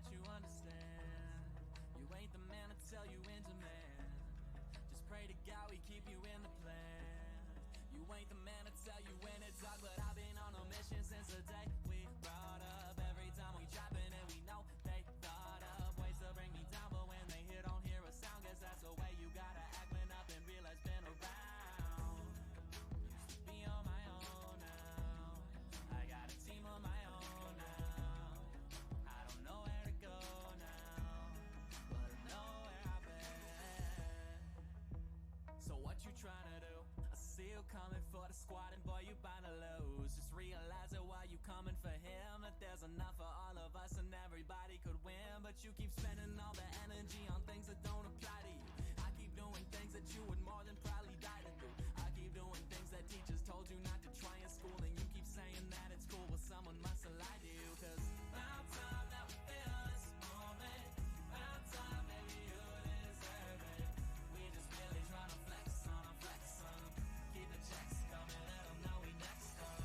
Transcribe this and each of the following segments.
that you understand. You ain't the man to tell you in demand. Just pray to God we keep you in the plan. You ain't the man to tell you when it's dark, but I've been on a mission since the day we brought up. Every time we dropping and we know they thought up ways to bring me down, but when they hear don't hear a sound, guess that's the way you gotta act when nothing real has been around. Used to be on my own now, I got a team of my own now. I don't know where to go now, but I know where I've been. So what you tryna do? I see you coming for the squad and boy you bound to lose. Just realize that while you coming for him, that there's enough for all of us and everybody could win. But you keep spending all the energy on things that don't apply to you. I keep doing things that you would more than probably die to do. I keep doing things that teachers told you not to try in school, and you keep saying that it's cool, well someone must have lied to you. Cause about time that we feel this moment, about time maybe you deserve it. We just really trying to flex on them, flex on them. Keep the checks coming, let them know we next up.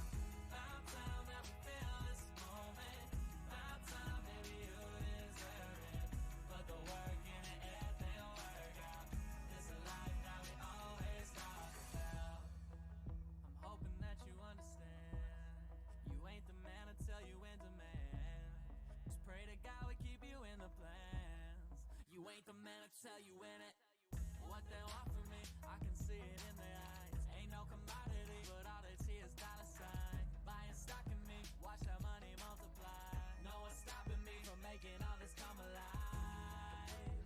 About time that we feel this moment, about time maybe you deserve it. Put the work in it, everything will work out. This a life that we always talk about. I'm hoping that you understand. You ain't the man to tell you when to demand. Just pray to God we keep you in the plans. You ain't the man to tell you when it. What they want from me, I can see it in their eyes. Ain't no commodity, but all they see is dollar sign. Buying stock in me, watch that money multiply. No one's stopping me from making all this come alive.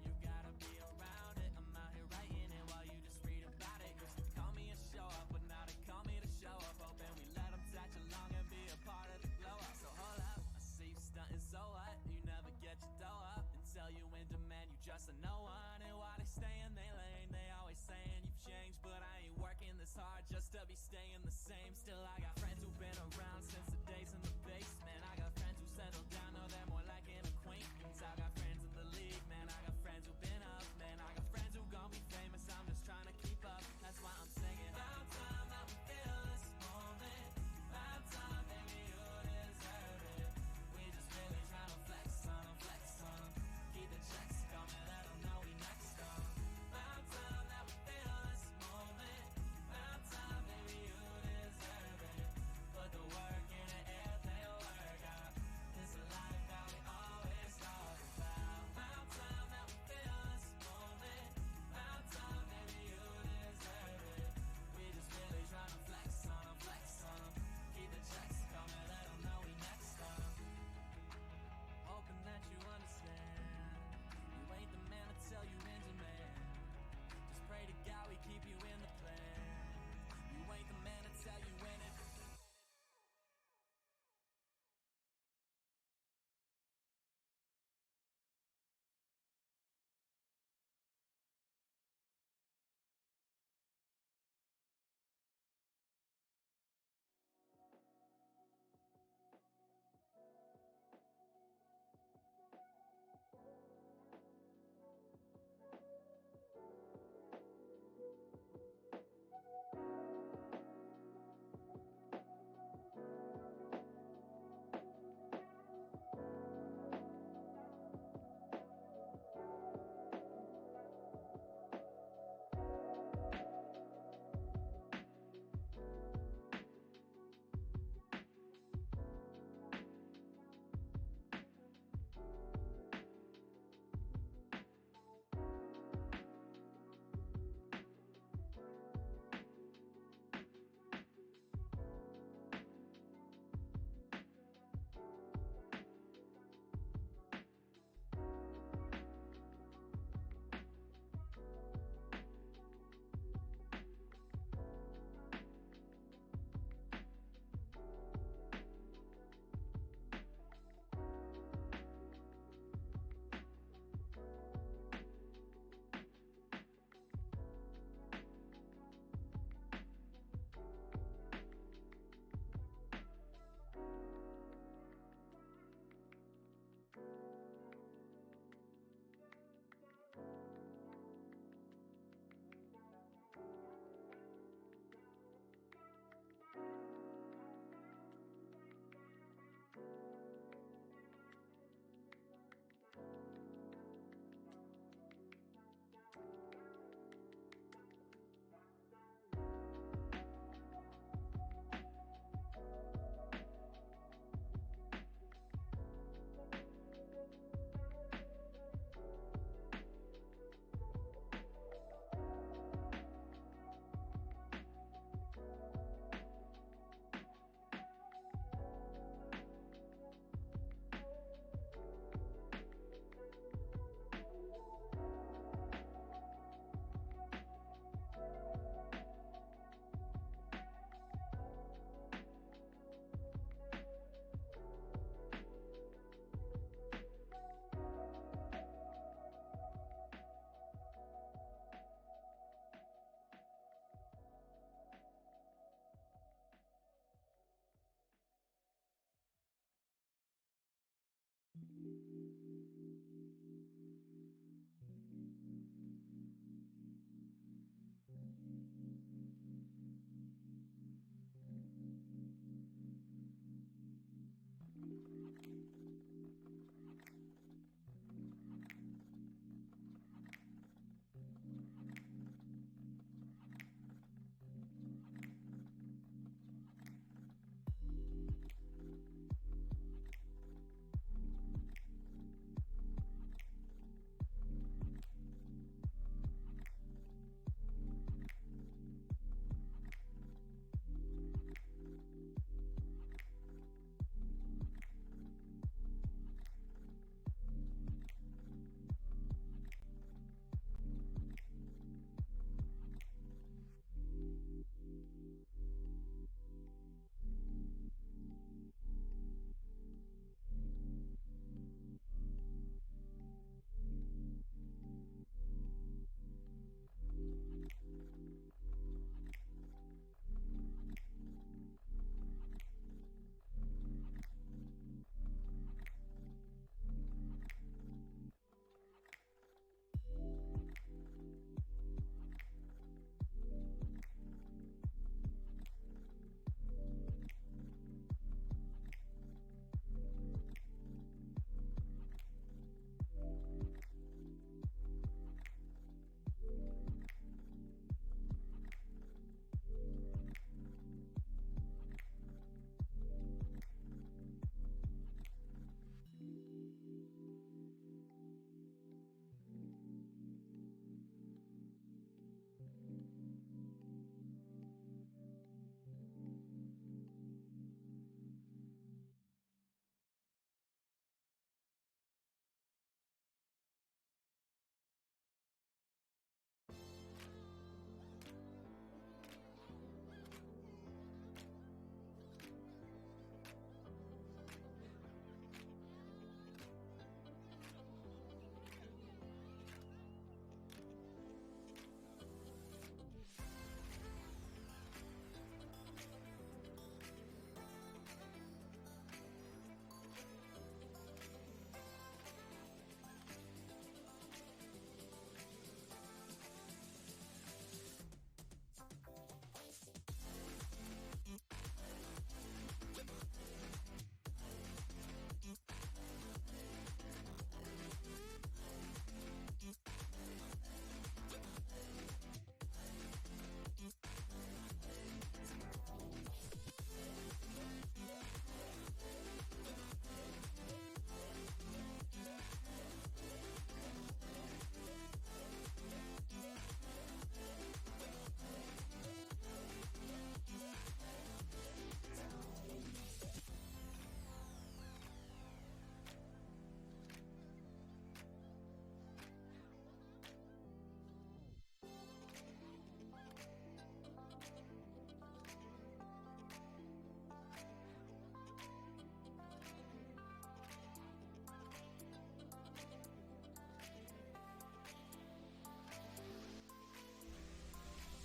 You gotta be around it, I'm out here writing it while you just read about it. Used to call me and show up, but now they call me to show up. Hoping we let them touch along and be a part of the glow up. So hold up, I see you stunting, so what? You never get your dough up until you in demand, you just a no one. And while they stay in they lane, they always saying you've changed, but I ain't working this hard just to be staying the same. Still I got friends who've been around since the days in the basement. I got friends who settled down, no they're more like an acquaintance. I got friends in the league, man, I got friends who've been up, man. I got friends who gon' be famous, I'm just trying to keep up. That's why I'm singing. About time that we feel this moment, about time baby you deserve it. We just really trying to flex on them, flex on them. Keep the checks coming, let them know we next up. About time that we feel this moment, about time baby you deserve it. Put the work in it.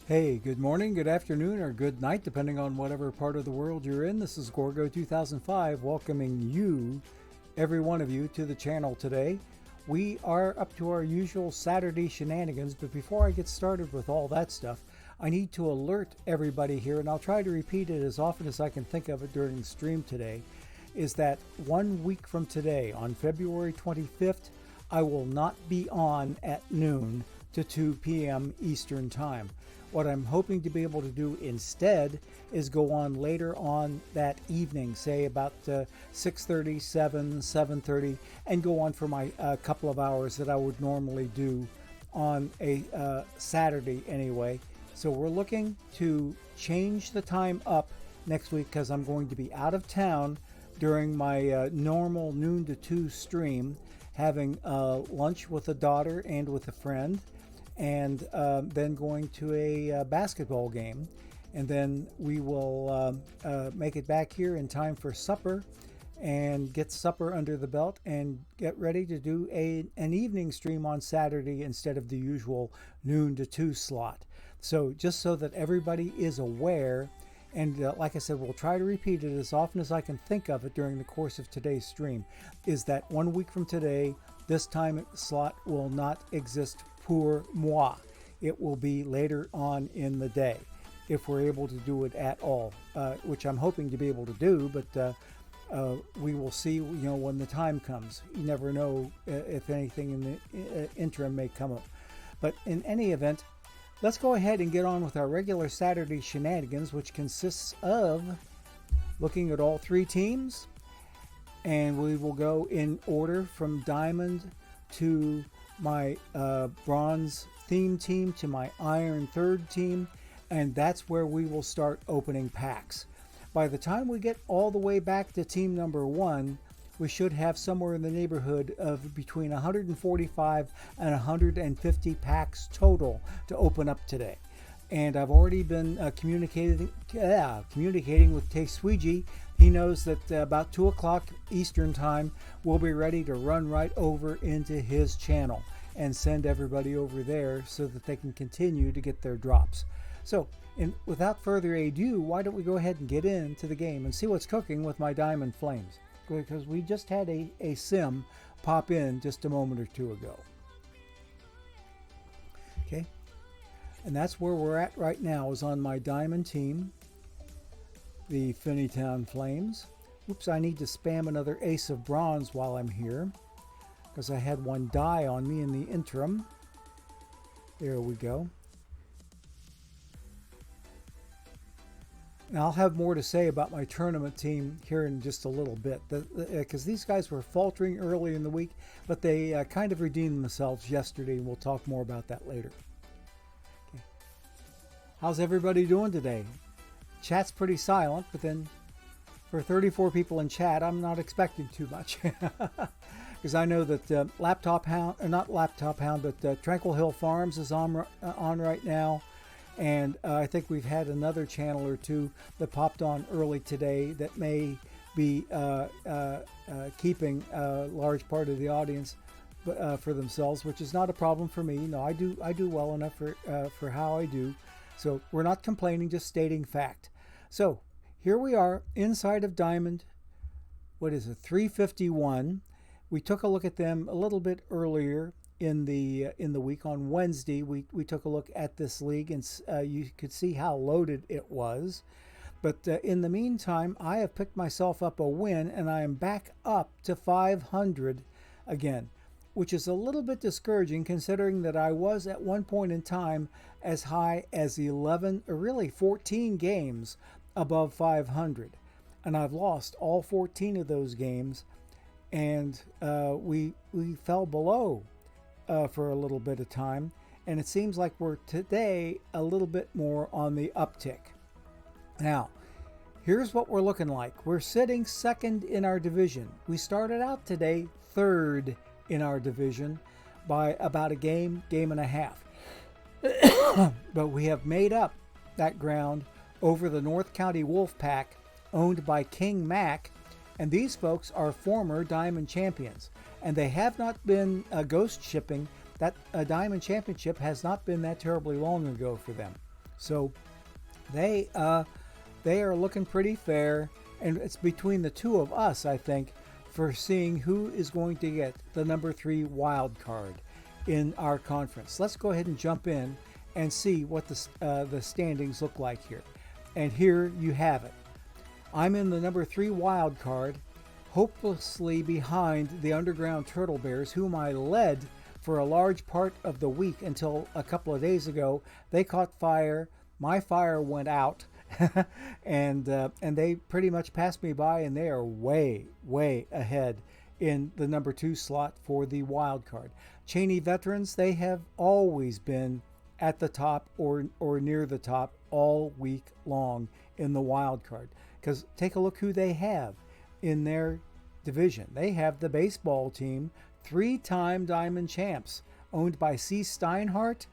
Hey, good morning, good afternoon, or good night, depending on whatever part of the world you're in. This is Gorgo 2005 welcoming you, every one of you, to the channel today. We are up to our usual Saturday shenanigans, but before I get started with all that stuff, I need to alert everybody here, and I'll try to repeat it as often as I can think of it during the stream today, is that 1 week from today, on February 25th, I will not be on at noon to 2 p.m. Eastern Time. What I'm hoping to be able to do instead is go on later on that evening, say about 6:30, 7:30, and go on for my couple of hours that I would normally do on a Saturday anyway. So we're looking to change the time up next week because I'm going to be out of town during my normal noon to 2 stream, having lunch with a daughter and with a friend, and then going to a basketball game. And then we will make it back here in time for supper and get supper under the belt and get ready to do an evening stream on Saturday instead of the usual noon to 2 slot. So just so that everybody is aware, and like I said, we'll try to repeat it as often as I can think of it during the course of today's stream, is that 1 week from today, this time slot will not exist pour moi. It will be later on in the day, if we're able to do it at all, which I'm hoping to be able to do, but we will see, when the time comes. You never know if anything in the interim may come up. But in any event, let's go ahead and get on with our regular Saturday shenanigans, which consists of looking at all three teams, and we will go in order from Diamond to my bronze theme team to my iron third team, and that's where we will start opening packs. By the time we get all the way back to team number 1, we should have somewhere in the neighborhood of between 145 and 150 packs total to open up today. And I've already been communicating with Tesuiji. He knows that about 2 o'clock Eastern time, we'll be ready to run right over into his channel and send everybody over there so that they can continue to get their drops. So, without further ado, why don't we go ahead and get into the game and see what's cooking with my Diamond Flames? Because we just had a sim pop in just a moment or two ago. Okay. And that's where we're at right now, is on my Diamond team, the Finneytown Flames. Oops, I need to spam another Ace of Bronze while I'm here, because I had one die on me in the interim. There we go. And I'll have more to say about my tournament team here in just a little bit, because these guys were faltering early in the week, but they kind of redeemed themselves yesterday, and we'll talk more about that later. Okay. How's everybody doing today? Chat's pretty silent, but then for 34 people in chat, I'm not expecting too much. Because I know that Laptop Hound, or not Laptop Hound, but Tranquil Hill Farms is on right now. And I think we've had another channel or two that popped on early today that may be keeping a large part of the audience for themselves, which is not a problem for me. I do well enough for how I do. So we're not complaining, just stating fact. So here we are inside of Diamond. What is it? 351. We took a look at them a little bit earlier in the week. On Wednesday, we took a look at this league, and you could see how loaded it was. But in the meantime, I have picked myself up a win, and I am back up to 500 again, which is a little bit discouraging considering that I was at one point in time as high as 11, or really 14 games above 500. And I've lost all 14 of those games, and we fell below for a little bit of time, and it seems like we're today a little bit more on the uptick. Now, here's what we're looking like. We're sitting second in our division. We started out today third in our division by about a game and a half. But we have made up that ground over the North County Wolfpack, owned by King Mac, and these folks are former Diamond champions, and they have not been ghost shipping. That Diamond Championship has not been that terribly long ago for them. So they are looking pretty fair, and it's between the two of us, I think, for seeing who is going to get the number 3 wild card in our conference. Let's go ahead and jump in and see what the standings look like here. And here you have it. I'm in the number 3 wild card, hopelessly behind the Underground Turtle Bears, whom I led for a large part of the week until a couple of days ago. They caught fire. My fire went out. and they pretty much passed me by, and they are way ahead in the number 2 slot for the wild card. Cheney Veterans, they have always been at the top or near the top all week long in the wild card, because take a look who they have in their division. They have the baseball team, 3-time diamond champs, owned by C. Steinhardt.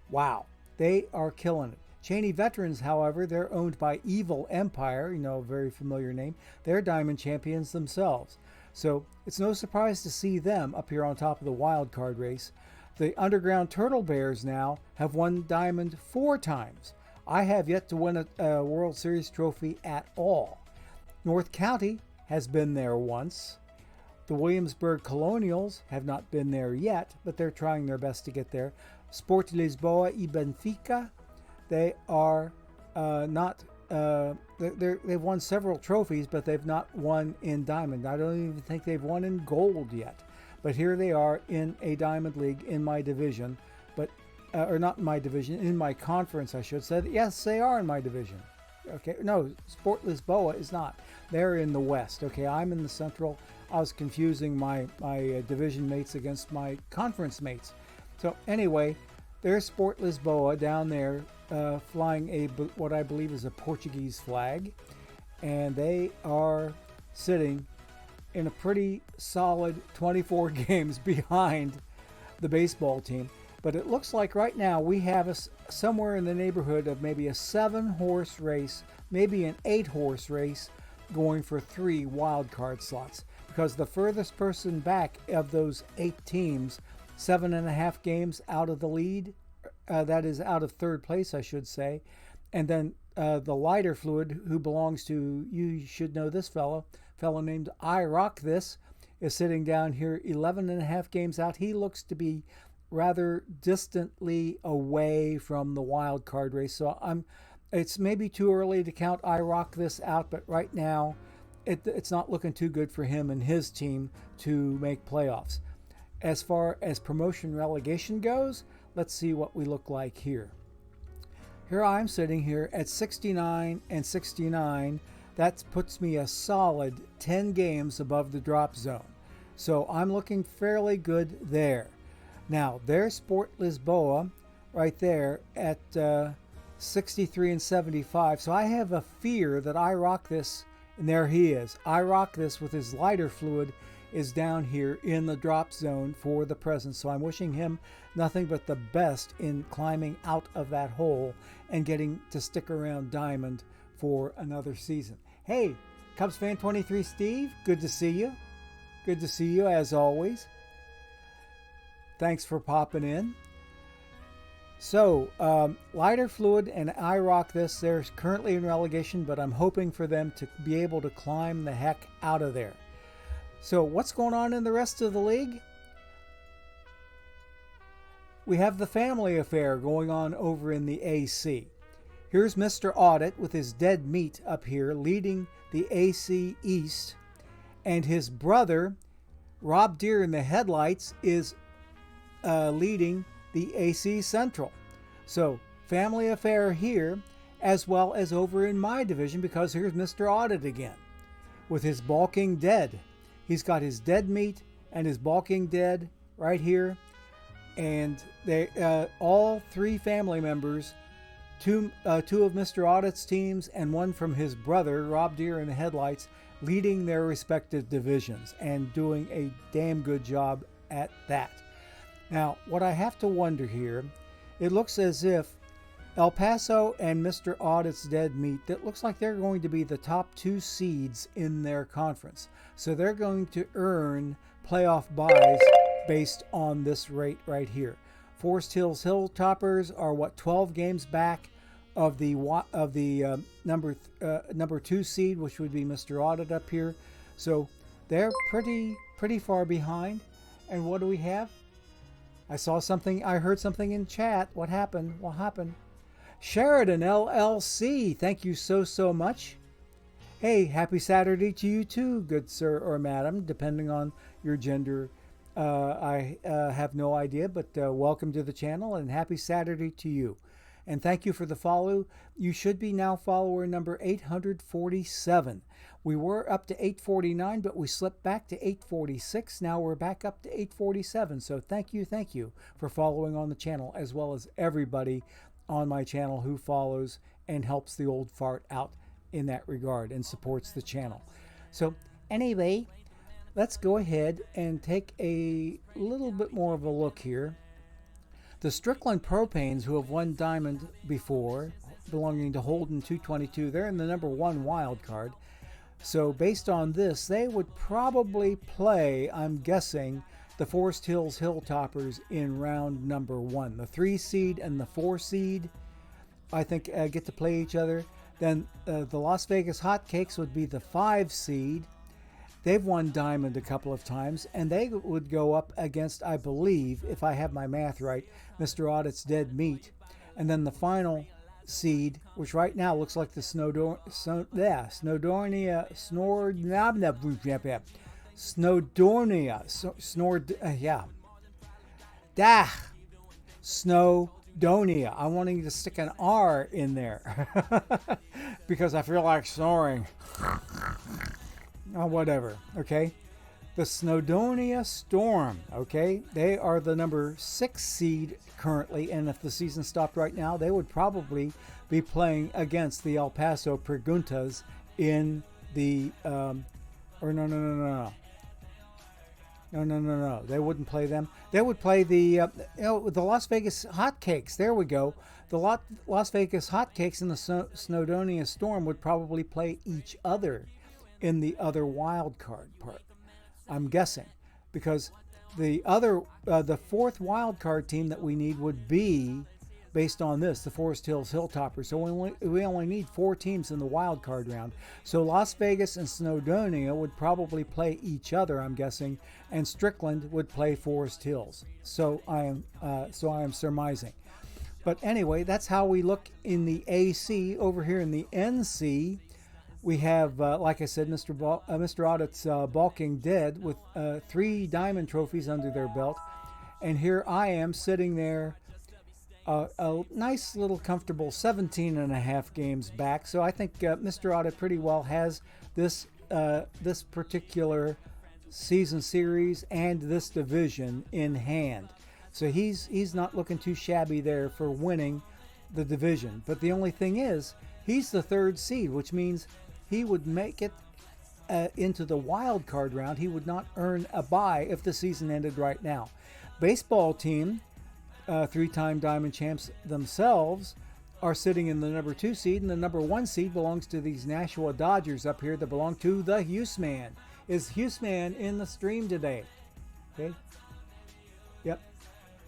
Wow, they are killing it. Cheney Veterans, however, they're owned by Evil Empire, a very familiar name. They're diamond champions themselves. So it's no surprise to see them up here on top of the wild card race. The Underground Turtle Bears now have won diamond 4 times. I have yet to win a World Series trophy at all. North County has been there once. The Williamsburg Colonials have not been there yet, but they're trying their best to get there. Sport Lisboa y Benfica, they are they've won several trophies, but they've not won in diamond. I don't even think they've won in gold yet. But here they are in a diamond league in my division, or not in my division, in my conference, I should say. Yes, they are in my division. Okay, no, Sport Lisboa is not. They're in the West. Okay, I'm in the Central. I was confusing my division mates against my conference mates. So anyway, there's Sport Lisboa down there, flying what I believe is a Portuguese flag, and they are sitting in a pretty solid 24 games behind the baseball team. But it looks like right now we have somewhere in the neighborhood of maybe a 7-horse race, maybe an 8-horse race, going for 3 wild card slots, because the furthest person back of those 8 teams, 7.5 games out of the lead, that is out of third place, I should say. And then the lighter fluid, who belongs to, you should know this fellow named I Rock This, is sitting down here 11.5 games out. He looks to be rather distantly away from the wild card race. So it's maybe too early to count I Rock This out, but right now it's not looking too good for him and his team to make playoffs. As far as promotion relegation goes, let's see what we look like here. Here I'm sitting here at 69 and 69. That puts me a solid 10 games above the drop zone. So I'm looking fairly good there. Now, there's Sport Lisboa right there at 63 and 75. So I have a fear that I Rock This, and there he is. I Rock This with his lighter fluid is down here in the drop zone for the present. So I'm wishing him nothing but the best in climbing out of that hole and getting to stick around Diamond for another season. Hey, Cubs Fan 23 Steve, good to see you. Good to see you as always. Thanks for popping in. So, Lighter Fluid and I Rock This, they're currently in relegation, but I'm hoping for them to be able to climb the heck out of there. So, what's going on in the rest of the league? We have the family affair going on over in the AC. Here's Mr. Audit with his dead meat up here leading the AC East, and his brother, Rob Deer in the Headlights, is leading the AC Central. So, family affair here, as well as over in my division, because here's Mr. Audit again with his balking dead. He's got his dead meat and his balking dead right here. And they all 3 family members, two of Mr. Audit's teams and one from his brother, Rob Deer in the Headlights, leading their respective divisions and doing a damn good job at that. Now, what I have to wonder here, it looks as if El Paso and Mr. Audit's dead meat, it looks like they're going to be the top 2 seeds in their conference. So they're going to earn playoff buys based on this rate right here. Forest Hills Hilltoppers are 12 games back of the number 2 seed, which would be Mr. Audit up here. So they're pretty far behind. And what do we have? I heard something in chat. What happened? Sheridan LLC, thank you so much. Hey, happy Saturday to you too, good sir or madam, depending on your gender. I have no idea, but welcome to the channel and happy Saturday to you. And thank you for the follow. You should be now follower number 847. We were up to 849, but we slipped back to 846. Now we're back up to 847. So thank you for following on the channel, as well as everybody on my channel who follows and helps the old fart out in that regard and supports the channel. So anyway, let's go ahead and take a little bit more of a look here. The Strickland Propanes, who have won Diamond before, belonging to Holden 222, they're in the number 1 wild card. So based on this, they would probably play, I'm guessing, the Forest Hills Hilltoppers in round number 1. The 3 seed and the 4 seed, I think, get to play each other. Then the Las Vegas Hotcakes would be the 5 seed. They've won Diamond a couple of times, and they would go up against, I believe, if I have my math right, Mr. Audit's Dead Meat. And then the final seed, which right now looks like the Snowdonia, Snowdonia. I'm wanting to stick an R in there because I feel like snoring. Oh, whatever, okay? The Snowdonia Storm, okay? They are the number 6 seed currently, and if the season stopped right now, they would probably be playing against the El Paso Preguntas in the, no, they wouldn't play them. They would play the Las Vegas Hotcakes. There we go. The Las Vegas Hotcakes and the Snowdonia Storm would probably play each other in the other wild card part, I'm guessing, because the fourth wild card team that we need would be, based on this, the Forest Hills Hilltoppers. So we only need 4 teams in the wild card round. So Las Vegas and Snowdonia would probably play each other, I'm guessing, and Strickland would play Forest Hills. So I am surmising. But anyway, that's how we look in the AC. Over here in the NC, we have, like I said, Mr. Audit's Balking Dead with 3 Diamond trophies under their belt. And here I am sitting there, a nice little comfortable 17.5 games back. So I think Mr. Audit pretty well has this particular season series and this division in hand. So he's not looking too shabby there for winning the division. But the only thing is, he's the 3rd seed, which means he would make it into the wild card round. He would not earn a bye if the season ended right now. Baseball team, 3-time Diamond champs themselves, are sitting in the number 2 seed, and the number 1 seed belongs to these Nashua Dodgers up here that belong to the Huseman. Is Huseman in the stream today? Okay.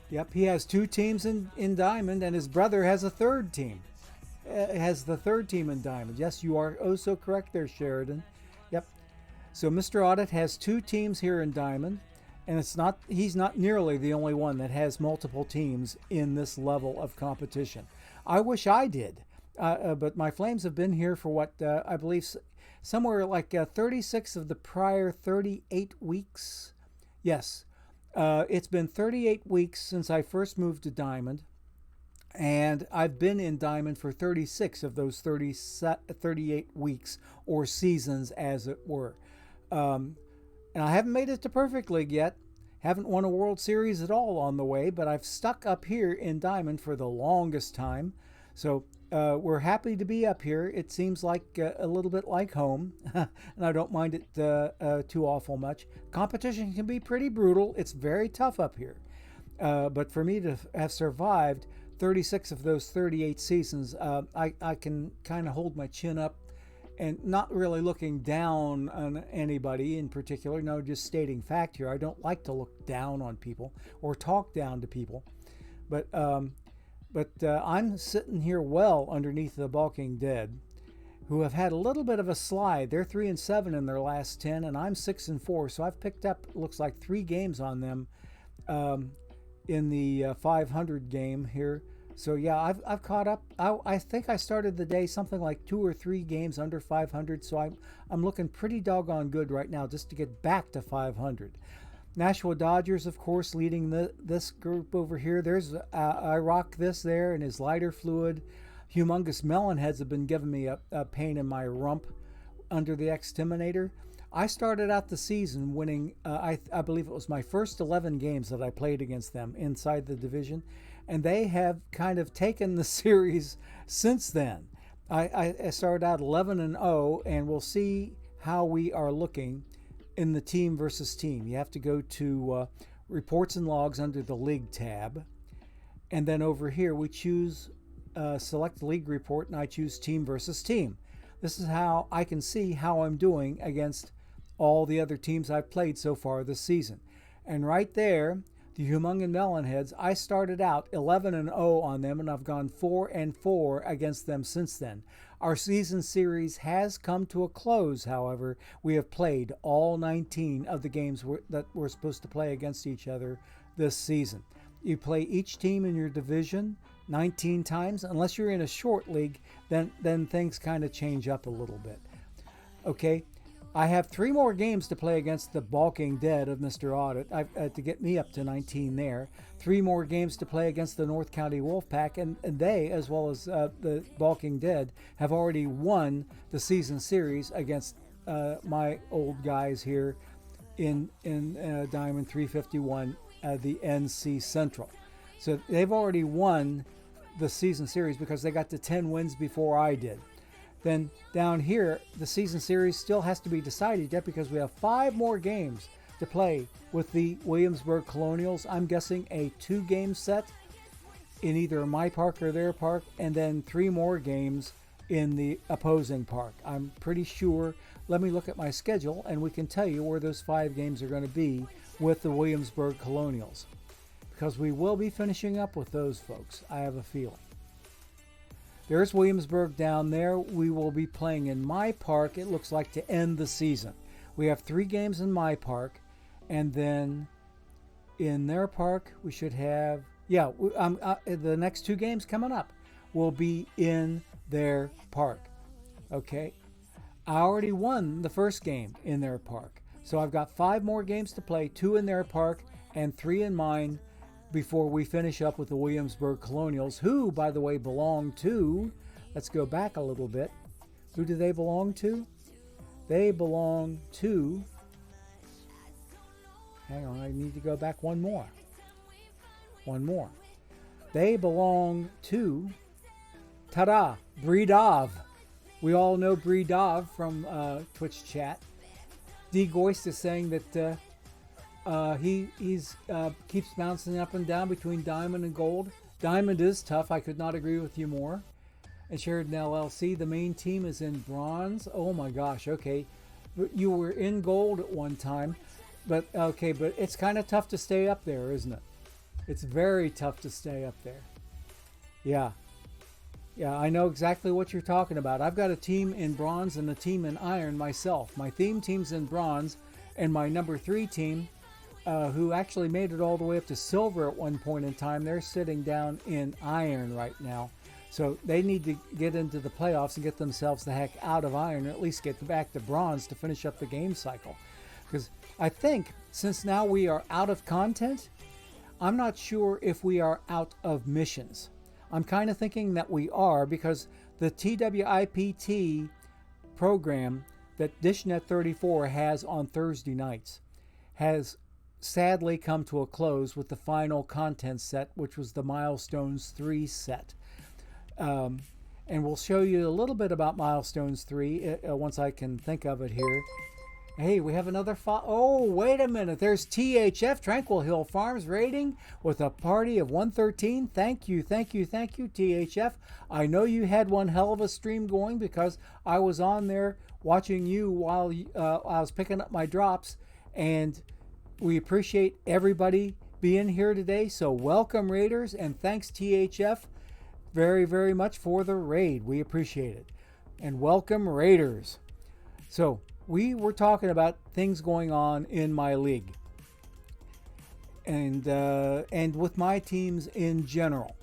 Yep. He has 2 teams in Diamond, and his brother has a 3rd team. Has the 3rd team in Diamond. Yes, you are oh so correct there, Sheridan. Yep. So Mr. Audit has 2 teams here in Diamond, and he's not nearly the only one that has multiple teams in this level of competition. I wish I did, but my Flames have been here for what I believe somewhere like 36 of the prior 38 weeks. Yes, it's been 38 weeks since I first moved to Diamond. And I've been in Diamond for 36 of those 38 weeks, or seasons as it were. And I haven't made it to Perfect League yet. Haven't won a World Series at all on the way, but I've stuck up here in Diamond for the longest time. So we're happy to be up here. It seems like a little bit like home, and I don't mind it too awful much. Competition can be pretty brutal. It's very tough up here. But for me to have survived 36 of those 38 seasons, I can kind of hold my chin up and not really looking down on anybody in particular. No, just stating fact here. I don't like to look down on people or talk down to people. But But I'm sitting here well underneath the Balking Dead, who have had a little bit of a slide. They're 3-7 in their last 10, and I'm 6-4. So I've picked up, looks like, 3 games on them in the 500 game here. So yeah, I've caught up. I think I started the day something like 2 or 3 games under 500. So I'm looking pretty doggone good right now just to get back to 500. Nashua Dodgers, of course, leading this group over here. There's I rock this there in his lighter fluid. Humongous Melonheads have been giving me a pain in my rump under the Exterminator. I started out the season winning, I believe it was my first 11 games that I played against them inside the division, and they have kind of taken the series since then. I started out 11-0, and we'll see how we are looking in the team versus team. You have to go to reports and logs under the league tab, and then over here we choose select league report, and I choose team versus team. This is how I can see how I'm doing against all the other teams I've played so far this season. And right there, the Humongous Melonheads, I started out 11-0 on them, and I've gone 4-4 against them since then. Our season series has come to a close, however. We have played all 19 of the games that we're supposed to play against each other this season. You play each team in your division 19 times. Unless you're in a short league, then things kind of change up a little bit. Okay, I have 3 more games to play against the Balking Dead of Mr. Audit to get me up to 19 there. 3 more games to play against the North County Wolfpack, and they, as well as the Balking Dead, have already won the season series against my old guys here in Diamond 351, the NC Central. So they've already won the season series because they got to 10 wins before I did. Then down here, the season series still has to be decided yet because we have 5 more games to play with the Williamsburg Colonials. I'm guessing a 2-game set in either my park or their park, and then 3 more games in the opposing park. I'm pretty sure. Let me look at my schedule, and we can tell you where those 5 games are going to be with the Williamsburg Colonials, because we will be finishing up with those folks, I have a feeling. There's Williamsburg down there. We will be playing in my park, it looks like, to end the season. We have 3 games in my park, and then in their park we should have, the next 2 games coming up will be in their park. Okay, I already won the first game in their park, so I've got 5 more games to play, 2 in their park and 3 in mine, before we finish up with the Williamsburg Colonials, who, by the way, belong to, let's go back a little bit. Who do they belong to? They belong to, hang on, I need to go back one more. They belong to, ta-da, Breedov. We all know Breedov from Twitch chat. D. Goist is saying that he keeps bouncing up and down between diamond and gold. Diamond is tough. I could not agree with you more. And Sheridan LLC, the main team is in bronze. Oh my gosh. Okay, you were in gold at one time, but it's kind of tough to stay up there, isn't it? It's very tough to stay up there. Yeah, I know exactly what you're talking about. I've got a team in bronze and a team in iron myself. My theme team's in bronze, and my number 3 team, who actually made it all the way up to silver at one point in time, they're sitting down in iron right now. So they need to get into the playoffs and get themselves the heck out of iron, or at least get back to bronze to finish up the game cycle. Because I think since now we are out of content, I'm not sure if we are out of missions. I'm kind of thinking that we are, because the TWIPT program that DishNet 34 has on Thursday nights has sadly come to a close with the final content set, which was the Milestones 3 set. And we'll show you a little bit about Milestones 3 once I can think of it here. Hey, we have another oh, wait a minute. There's THF, Tranquil Hill Farms, rating with a party of 113. Thank you, THF. I know you had one hell of a stream going, because I was on there watching you while I was picking up my drops, and we appreciate everybody being here today. So welcome, Raiders, and thanks, THF, very, very much for the raid. We appreciate it. And welcome, Raiders. So we were talking about things going on in my league and with my teams in general,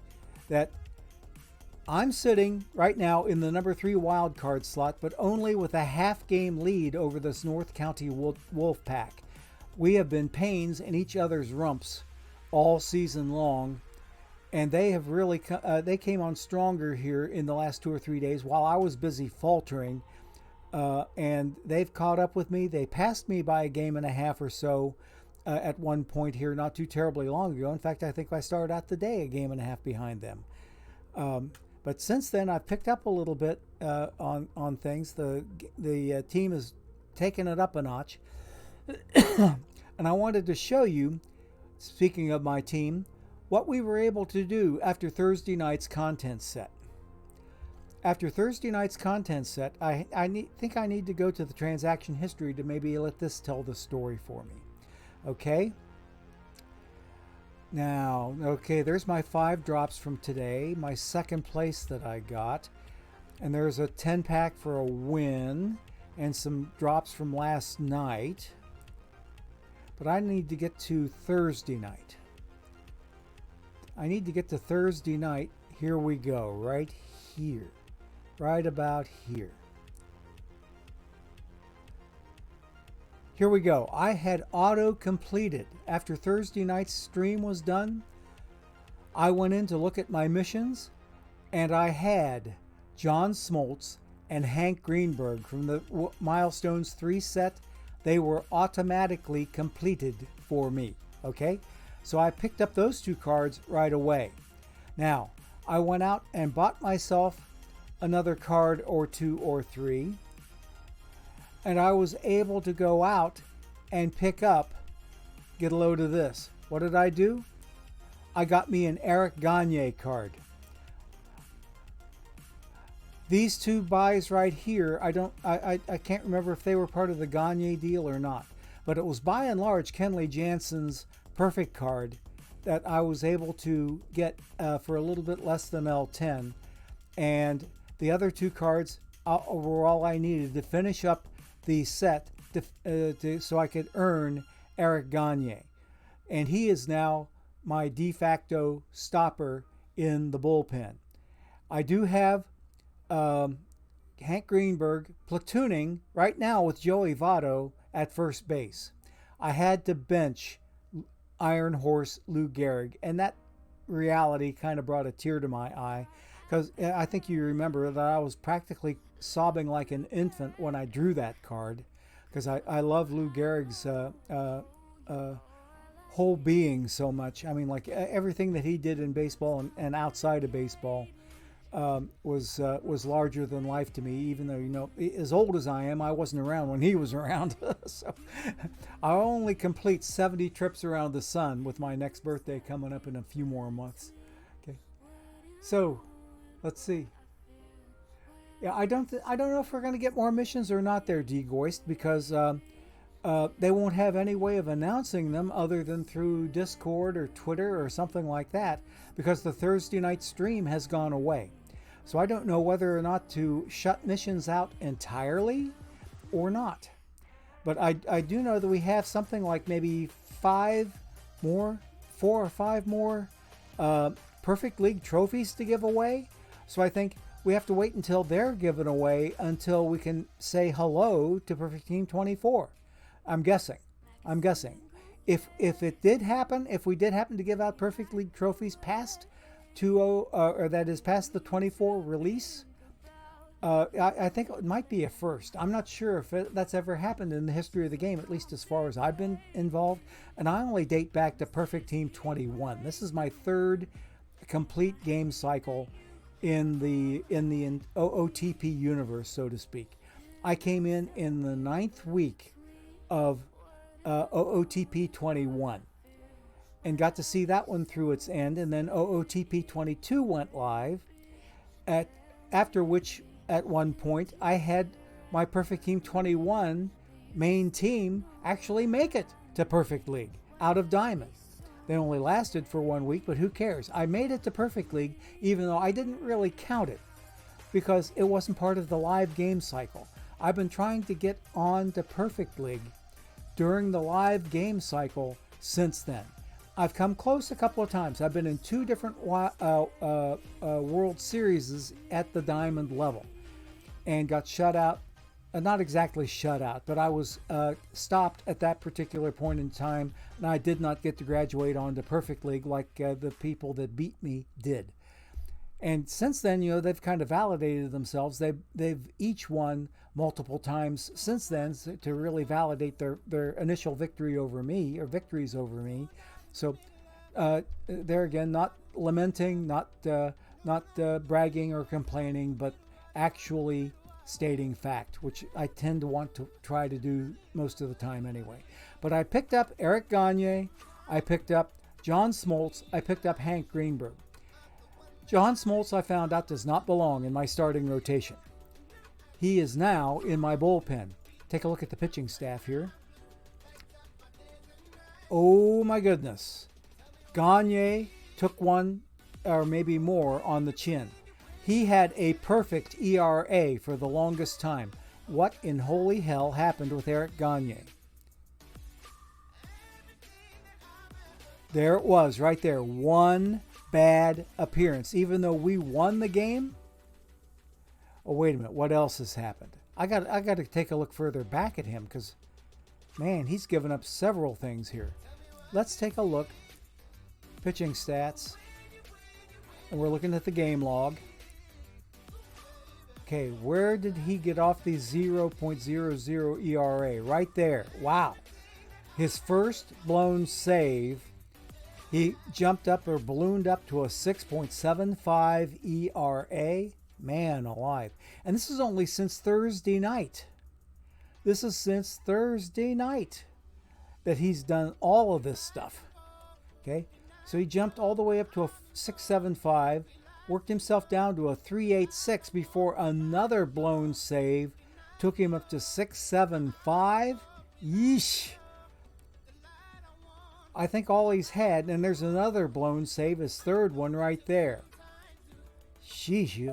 that I'm sitting right now in the number 3 wild card slot, but only with a half game lead over this North County Wolf Pack. We have been pains in each other's rumps all season long, and they have really they came on stronger here in the last 2 or 3 days while I was busy faltering, and they've caught up with me. They passed me by a game and a half or so at one point here not too terribly long ago. In fact, I think I started out the day a game and a half behind them. But since then, I've picked up a little bit on things. The team has taken it up a notch. And I wanted to show you, speaking of my team, what we were able to do after Thursday night's content set. After Thursday night's content set, I think I need to go to the transaction history to maybe let this tell the story for me. Okay? Now, okay, there's my 5 drops from today, my second place that I got. And there's a 10-pack for a win and some drops from last night. But I need to get to Thursday night. I need to get to Thursday night. Here we go, right here. Right about here. Here we go. I had auto-completed. After Thursday night's stream was done, I went in to look at my missions, and I had John Smoltz and Hank Greenberg from the Milestones 3 set. They were automatically completed for me, okay? So I picked up those 2 cards right away. Now, I went out and bought myself another card or 2 or 3, and I was able to go out and pick up, get a load of this. What did I do? I got me an Eric Gagne card. These 2 buys right here, I can't remember if they were part of the Gagne deal or not, but it was by and large Kenley Jansen's perfect card that I was able to get for a little bit less than L10, and the other 2 cards were all I needed to finish up the set so I could earn Eric Gagne. And he is now my de facto stopper in the bullpen. I do have Hank Greenberg platooning right now with Joey Votto at first base. I had to bench Iron Horse Lou Gehrig, and that reality kind of brought a tear to my eye, because I think you remember that I was practically sobbing like an infant when I drew that card, because I love Lou Gehrig's whole being so much. I mean, like everything that he did in baseball and outside of baseball was larger than life to me, even though, you know, as old as I am, I wasn't around when he was around. So I'll only complete 70 trips around the sun with my next birthday coming up in a few more months. Okay, so let's see. Yeah, I don't know if we're going to get more missions or not there, DGoist, because they won't have any way of announcing them other than through Discord or Twitter or something like that, because the Thursday night stream has gone away. So I don't know whether or not to shut missions out entirely or not. But I do know that we have something like maybe 4 or 5 more Perfect League trophies to give away. So I think we have to wait until they're given away until we can say hello to Perfect Team 24. I'm guessing. If it did happen, if we did happen to give out Perfect League trophies past 2.0, or that is past the 24 release, I think it might be a first. I'm not sure if that's ever happened in the history of the game, at least as far as I've been involved. And I only date back to Perfect Team 21. This is my 3rd complete game cycle in the OOTP universe, so to speak. I came in the 9th week of OOTP 21 and got to see that one through its end, and then OOTP 22 went live, after which at one point I had my Perfect Team 21 main team actually make it to Perfect League out of Diamond. They only lasted for 1 week, but who cares? I made it to Perfect League, even though I didn't really count it because it wasn't part of the live game cycle. I've been trying to get on to Perfect League during the live game cycle since then. I've come close a couple of times. I've been in 2 different World Series at the Diamond level and got shut out. Not exactly shut out, but I was stopped at that particular point in time, and I did not get to graduate onto Perfect League like the people that beat me did. And since then, they've kind of validated themselves. They've each won multiple times since then to really validate their initial victory over me, or victories over me. So there again, not lamenting, not bragging or complaining, but actually stating fact, which I tend to want to try to do most of the time anyway. But I picked up Eric Gagne, I picked up John Smoltz, I picked up Hank Greenberg. John Smoltz, I found out, does not belong in my starting rotation. He is now in my bullpen. Take a look at the pitching staff here. Oh my goodness. Gagne took one or maybe more on the chin. He had a perfect ERA for the longest time. What in holy hell happened with Eric Gagne? There it was right there. One bad appearance. Even though we won the game. Oh, wait a minute. What else has happened? I got to take a look further back at him because, man, he's given up several things here. Let's take a look. Pitching stats. And we're looking at the game log. Okay, where did he get off the 0.00 ERA? Right there. Wow. His first blown save, he jumped up or ballooned up to a 6.75 ERA. Man alive. And this is only since Thursday night. This is since Thursday night that he's done all of this stuff. Okay, so he jumped all the way up to a 6.75. Worked himself down to a 3.86 before another blown save took him up to 6.75. Yeesh. I think all he's had, and there's another blown save, his third one right there. Sheesh,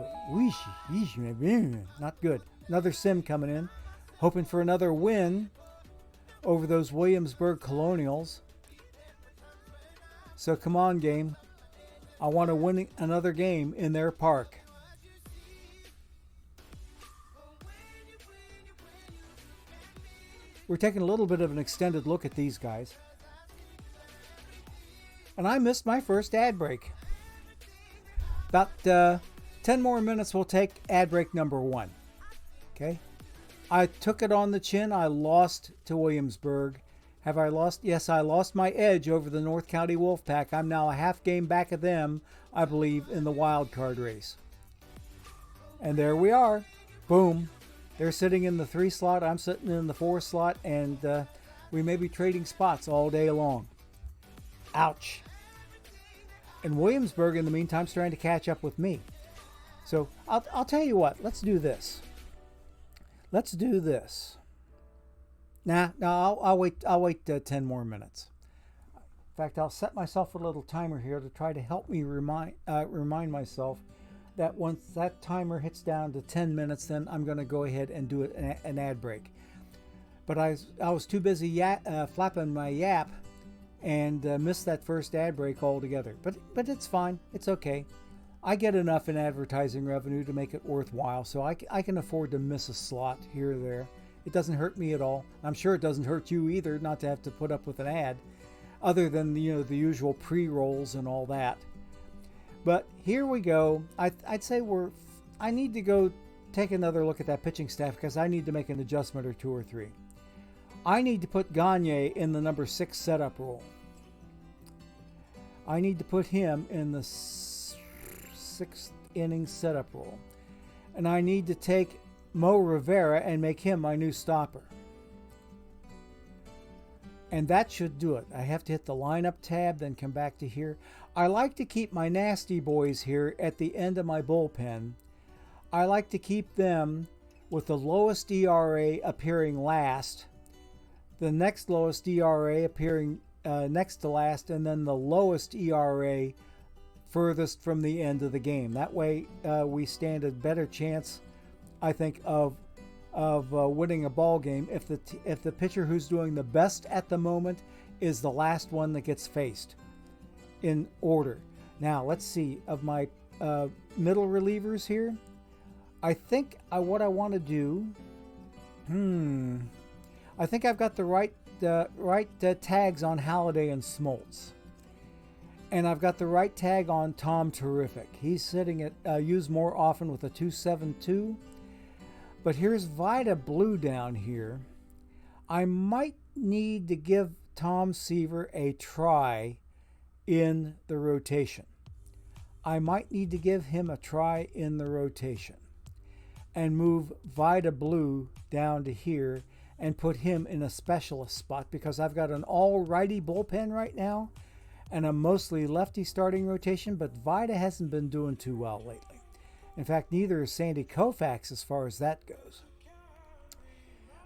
not good. Another sim coming in, hoping for another win over those Williamsburg Colonials. So come on, game. I want to win another game in their park. We're taking a little bit of an extended look at these guys. And I missed my first ad break. About 10 more minutes we'll take ad break number 1. Okay. I took it on the chin. I lost to Williamsburg. Have I lost? Yes, I lost my edge over the North County Wolfpack. I'm now a half game back of them, I believe, in the wild card race. And there we are. Boom. They're sitting in the 3 slot. I'm sitting in the 4 slot. And we may be trading spots all day long. Ouch. And Williamsburg, in the meantime, is trying to catch up with me. So I'll tell you what. Let's do this. Let's do this. Nah, I'll wait 10 more minutes. In fact, I'll set myself a little timer here to try to help me remind myself that once that timer hits down to 10 minutes, then I'm going to go ahead and do an ad break. But I was too busy flapping my yap and missed that first ad break altogether. But it's fine. It's okay. I get enough in advertising revenue to make it worthwhile, so I can afford to miss a slot here or there. It doesn't hurt me at all. I'm sure it doesn't hurt you either not to have to put up with an ad, other than the usual pre-rolls and all that. But here we go. I'd say I need to go take another look at that pitching staff because I need to make an adjustment or 2 or 3. I need to put Gagne in the number 6 setup role. I need to put him in the 6th inning setup role. And I need to take Mo Rivera and make him my new stopper. And that should do it. I have to hit the lineup tab, then come back to here. I like to keep my nasty boys here at the end of my bullpen. I like to keep them with the lowest ERA appearing last, the next lowest ERA appearing next to last, and then the lowest ERA furthest from the end of the game. That way, we stand a better chance, I think, of winning a ball game if the pitcher who's doing the best at the moment is the last one that gets faced in order. Now let's see, of my middle relievers here, I think what I want to do. I think I've got the right tags on Halliday and Smoltz. And I've got the right tag on Tom Terrific. He's sitting at used more often with a 2.72. But here's Vida Blue down here. I might need to give Tom Seaver a try in the rotation. I might need to give him a try in the rotation and move Vida Blue down to here and put him in a specialist spot, because I've got an all-righty bullpen right now and a mostly lefty starting rotation, but Vida hasn't been doing too well lately. In fact, neither is Sandy Koufax as far as that goes.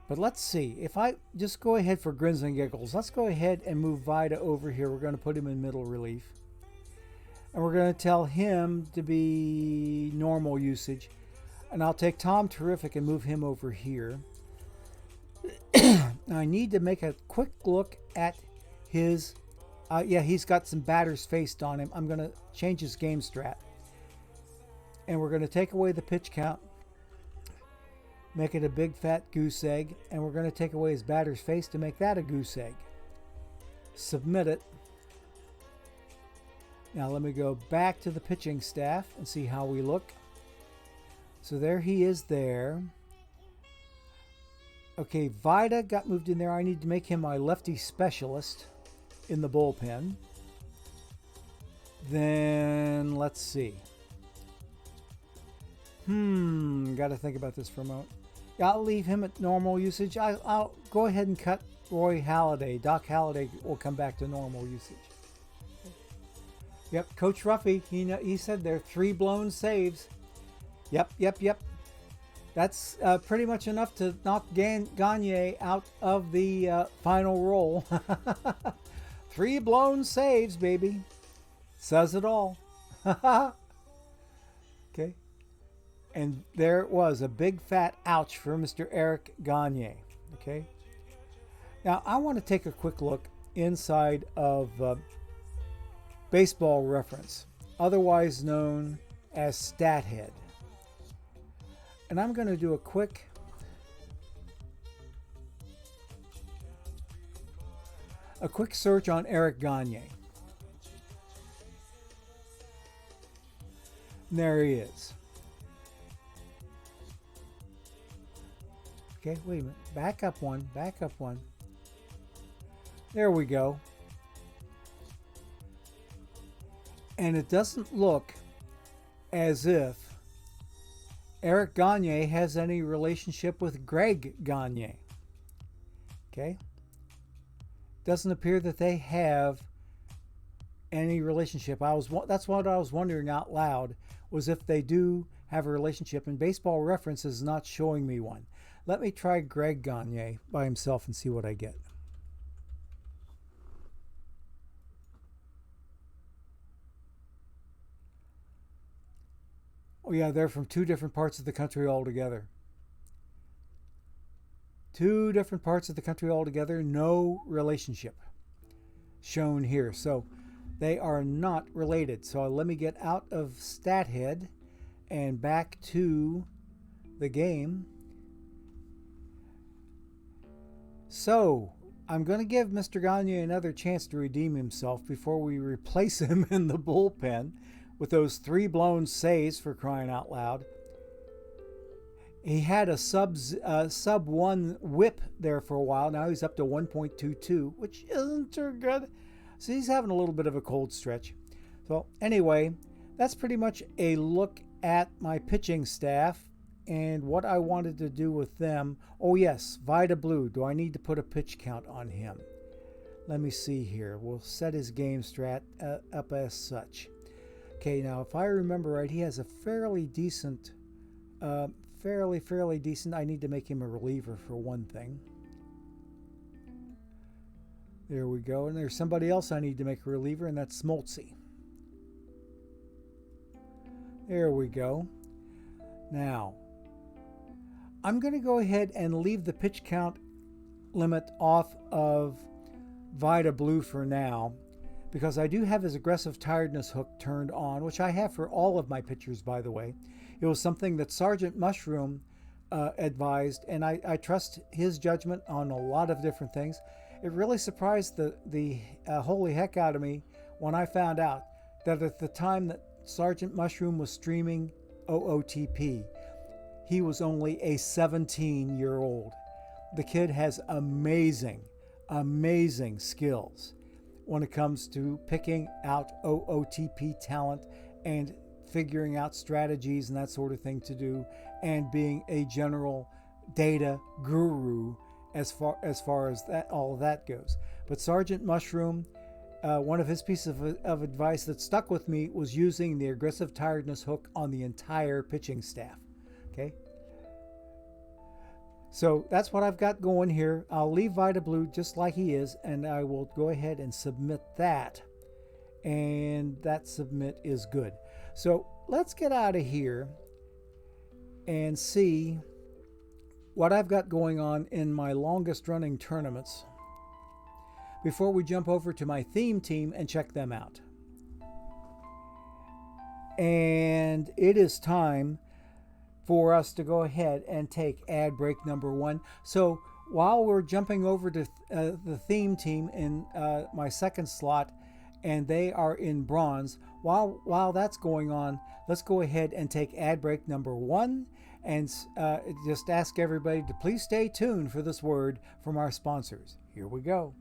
But let's see. If I just go ahead for grins and giggles, let's go ahead and move Vida over here. We're going to put him in middle relief. And we're going to tell him to be normal usage. And I'll take Tom Terrific and move him over here. Now I need to make a quick look at his... yeah, he's got some batters faced on him. I'm going to change his game strat. And we're going to take away the pitch count. Make it a big fat goose egg. And we're going to take away his batters faced to make that a goose egg. Submit it. Now let me go back to the pitching staff and see how we look. So there he is there. Okay, Vida got moved in there. I need to make him my lefty specialist in the bullpen. Then let's see. Got to think about this for a moment. I'll leave him at normal usage. I'll go ahead and cut Roy Halladay. Doc Halladay will come back to normal usage. Yep, Coach Ruffy, he said there are 3 blown saves. Yep. That's pretty much enough to knock Gagne out of the final roll. 3 blown saves, baby. Says it all. Okay. And there it was, a big fat ouch for Mr. Eric Gagne. Okay. Now, I want to take a quick look inside of Baseball Reference, otherwise known as StatHead. And I'm going to do a quick search on Eric Gagne. And there he is. Okay, wait a minute. Back up one. There we go. And it doesn't look as if Eric Gagne has any relationship with Greg Gagne. Okay? Doesn't appear that they have any relationship. That's what I was wondering out loud, was if they do have a relationship, and Baseball Reference is not showing me one. Let me try Greg Gagne by himself and see what I get. Oh yeah, they're from 2 different parts of the country altogether. 2 different parts of the country altogether, no relationship shown here. So they are not related. So let me get out of StatHead and back to the game. So I'm going to give Mr. Gagne another chance to redeem himself before we replace him in the bullpen with those 3 blown saves, for crying out loud. He had a sub 1 whip there for a while. Now he's up to 1.22, which isn't too good. So he's having a little bit of a cold stretch. So anyway, that's pretty much a look at my pitching staff and what I wanted to do with them. Oh yes, Vida Blue. Do I need to put a pitch count on him? Let me see here. We'll set his game strat up as such. Okay, now if I remember right, he has a fairly decent, fairly decent. I need to make him a reliever for one thing. There we go. And there's somebody else I need to make a reliever, and that's Smoltzy. There we go. Now, I'm going to go ahead and leave the pitch count limit off of Vita Blue for now, because I do have his aggressive tiredness hook turned on, which I have for all of my pitchers, by the way. It was something that Sergeant Mushroom advised, and I trust his judgment on a lot of different things. It really surprised the holy heck out of me when I found out that at the time that Sergeant Mushroom was streaming OOTP, he was only a 17-year-old. The kid has amazing skills when it comes to picking out OOTP talent and figuring out strategies and that sort of thing to do, and being a general data guru as far as that all of that goes. But Sergeant Mushroom, one of his pieces of advice that stuck with me was using the aggressive tiredness hook on the entire pitching staff. Okay. So that's what I've got going here. I'll leave Vita Blue just like he is, and I will go ahead and submit that. And that submit is good. So let's get out of here and see what I've got going on in my longest running tournaments before we jump over to my theme team and check them out. And it is time for us to go ahead and take ad break number 1. So while we're jumping over to the theme team in my second slot, and they are in bronze, while that's going on, let's go ahead and take ad break number 1, and just ask everybody to please stay tuned for this word from our sponsors. Here we go.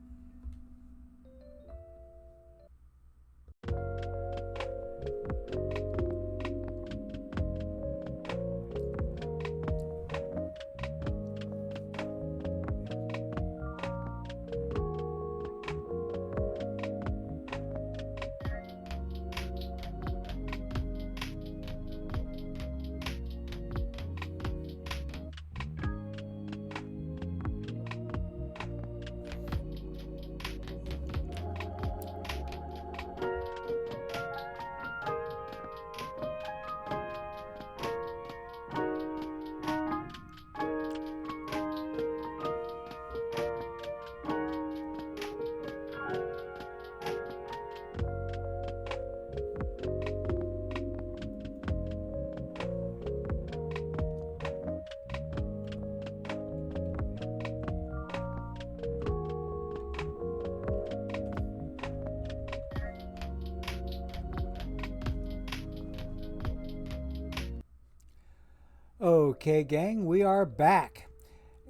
Okay, gang, we are back.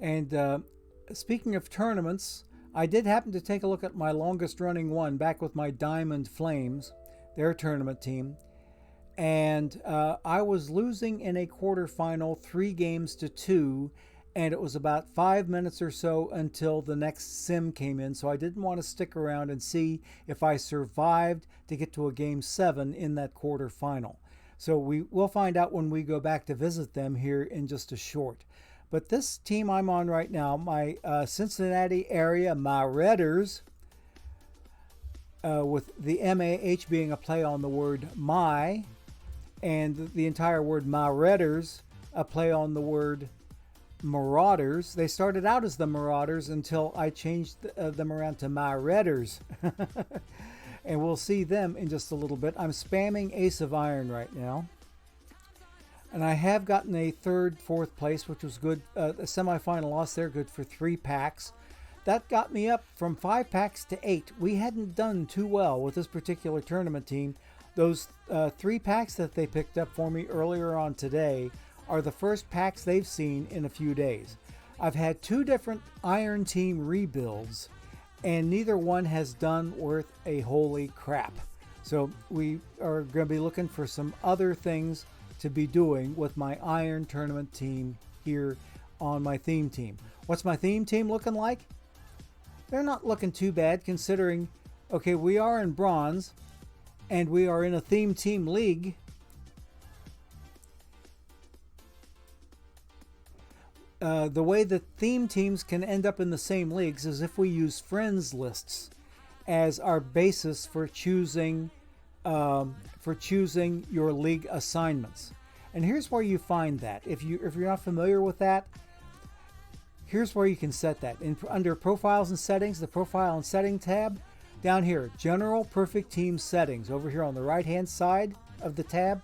And speaking of tournaments, I did happen to take a look at my longest running one back with my Diamond Flames, their tournament team. And I was losing in a quarterfinal 3-2, and it was about 5 minutes or so until the next sim came in. So I didn't want to stick around and see if I survived to get to a Game 7 in that quarterfinal. So we will find out when we go back to visit them here in just a short. But this team I'm on right now, my Cincinnati area, my Redders, with the MAH being a play on the word my, and the entire word my Redders, a play on the word Marauders. They started out as the Marauders until I changed them around to my Redders. And we'll see them in just a little bit. I'm spamming Ace of Iron right now. And I have gotten a third, fourth place, which was good. A semifinal loss there, good for 3 packs. That got me up from 5 packs to 8. We hadn't done too well with this particular tournament team. Those 3 packs that they picked up for me earlier on today are the first packs they've seen in a few days. I've had 2 different Iron Team rebuilds, and neither one has done worth a holy crap. So we are going to be looking for some other things to be doing with my Iron Tournament team here on my theme team. What's my theme team looking like? They're not looking too bad considering, okay, we are in bronze and we are in a theme team league. the way that theme teams can end up in the same leagues is if we use friends lists as our basis for choosing your league assignments. And here's where you find that. If you're not familiar with that, here's where you can set that. Under Profiles and Settings, the Profile and Setting tab, down here, General Perfect Team Settings, over here on the right-hand side of the tab,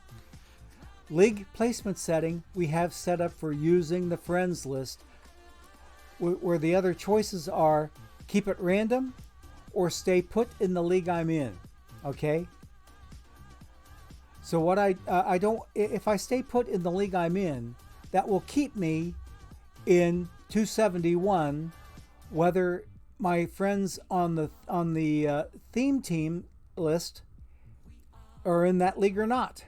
League Placement Setting, we have set up for using the friends list, where the other choices are keep it random or stay put in the league I'm in. Okay? So what I don't, if I stay put in the league I'm in, that will keep me in 271, whether my friends on the theme team list are in that league or not.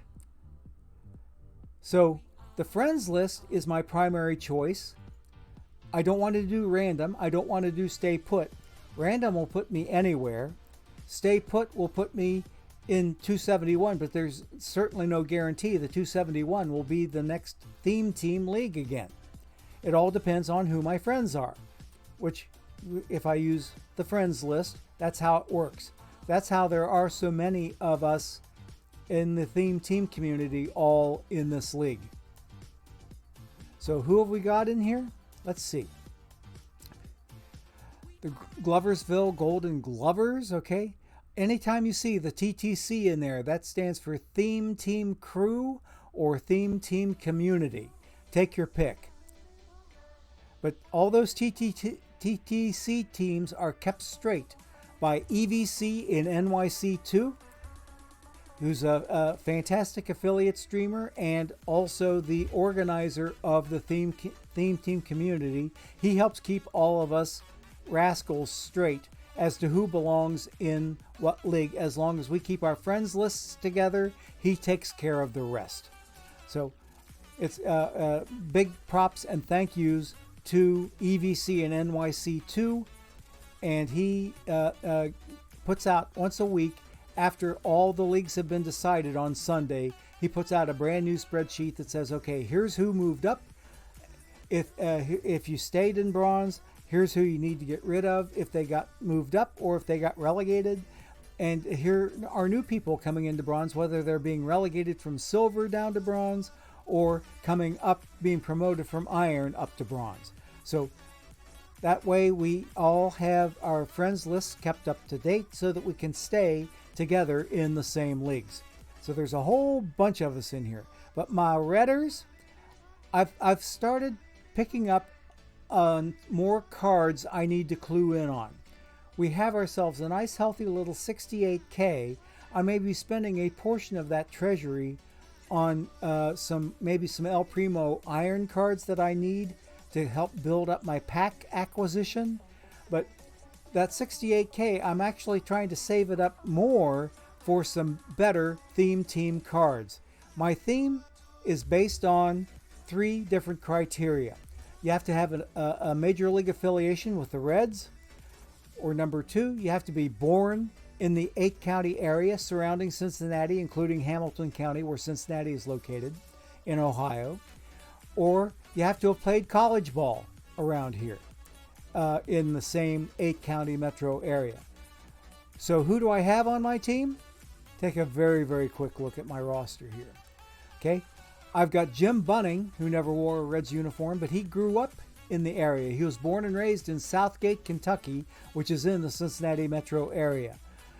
So the friends list is my primary choice. I don't want to do random. I don't want to do stay put. Random will put me anywhere. Stay put will put me in 271, but there's certainly no guarantee the 271 will be the next theme team league again. It all depends on who my friends are, which if I use the friends list, that's how it works. That's how there are so many of us in the theme team community all in this league. So who have we got in here? Let's see. The Gloversville Golden Glovers, okay? Anytime you see the TTC in there, that stands for Theme Team Crew or Theme Team Community. Take your pick. But all those TTC teams are kept straight by EVC in NYC2, who's a fantastic affiliate streamer and also the organizer of the theme team community. He helps keep all of us rascals straight as to who belongs in what league. As long as we keep our friends lists together, he takes care of the rest. So it's big props and thank yous to EVC and NYC2, and he puts out once a week after all the leagues have been decided on Sunday. He puts out a brand new spreadsheet that says, okay, here's who moved up. If you stayed in bronze, here's who you need to get rid of if they got moved up or if they got relegated. And here are new people coming into bronze, whether they're being relegated from silver down to bronze or coming up, being promoted from iron up to bronze. So that way we all have our friends lists kept up to date so that we can stay together in the same leagues. So there's a whole bunch of us in here. But my Redders, I've started picking up more cards I need to clue in on. We have ourselves a nice healthy little 68K. I may be spending a portion of that treasury on maybe some El Primo iron cards that I need to help build up my pack acquisition. But that 68K, I'm actually trying to save it up more for some better theme team cards. My theme is based on 3 different criteria. You have to have a major league affiliation with the Reds, or number 2, you have to be born in the 8-county area surrounding Cincinnati, including Hamilton County, where Cincinnati is located in Ohio, or you have to have played college ball around here in the same 8-county metro area. So who do I have on my team? Take a very, very quick look at my roster here. Okay, I've got Jim Bunning, who never wore a Reds uniform, but he grew up in the area. He was born and raised in Southgate, Kentucky, which is in the Cincinnati metro area.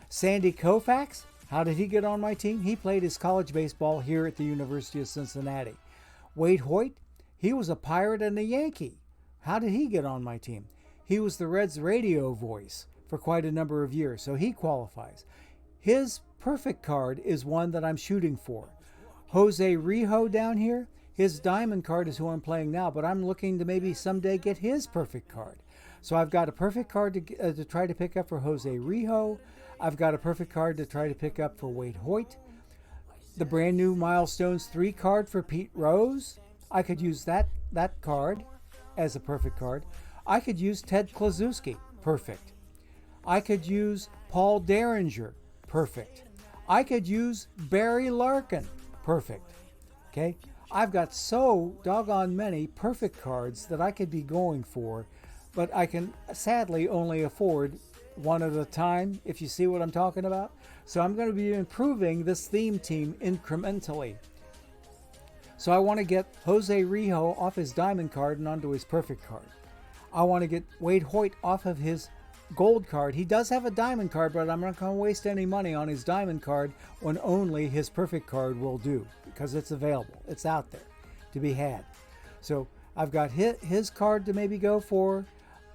Sandy Koufax, how did he get on my team? He played his college baseball here at the University of Cincinnati. Wade Hoyt, he was a Pirate and a Yankee. How did he get on my team? He was the Reds radio voice for quite a number of years, so he qualifies. His perfect card is one that I'm shooting for. Jose Rijo down here, his diamond card is who I'm playing now, but I'm looking to maybe someday get his perfect card. So I've got a perfect card to try to pick up for Jose Rijo. I've got a perfect card to try to pick up for Wade Hoyt. The brand new Milestones 3 card for Pete Rose. I could use that card as a perfect card. I could use Ted Klaczewski. Perfect. I could use Paul Derringer. Perfect. I could use Barry Larkin. Perfect. Okay. I've got so doggone many perfect cards that I could be going for, but I can sadly only afford one at a time, if you see what I'm talking about. So I'm going to be improving this theme team incrementally. So I want to get Jose Rijo off his diamond card and onto his perfect card. I want to get Wade Hoyt off of his gold card. He does have a diamond card, but I'm not going to waste any money on his diamond card when only his perfect card will do, because it's available. It's out there to be had. So I've got his card to maybe go for,